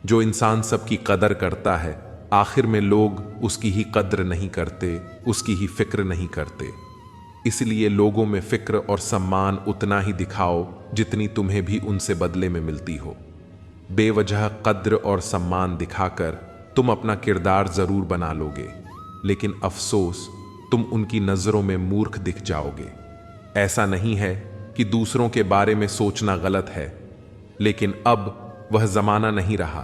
जो इंसान सबकी कदर करता है, आखिर में लोग उसकी ही कद्र नहीं करते, उसकी ही फिक्र नहीं करते। इसलिए लोगों में फिक्र और सम्मान उतना ही दिखाओ जितनी तुम्हें भी उनसे बदले में मिलती हो। बेवजह कद्र और सम्मान दिखाकर तुम अपना किरदार जरूर बना लोगे, लेकिन अफसोस तुम उनकी नजरों में मूर्ख दिख जाओगे। ऐसा नहीं है कि दूसरों के बारे में सोचना गलत है, लेकिन अब वह जमाना नहीं रहा।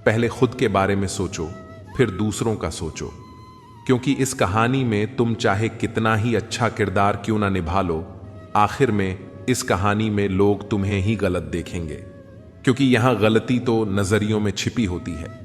पहले खुद के बारे में सोचो, फिर दूसरों का सोचो, क्योंकि इस कहानी में तुम चाहे कितना ही अच्छा किरदार क्यों ना निभा लो, आखिर में इस कहानी में लोग तुम्हें ही गलत देखेंगे, क्योंकि यहां गलती तो नजरियों में छिपी होती है।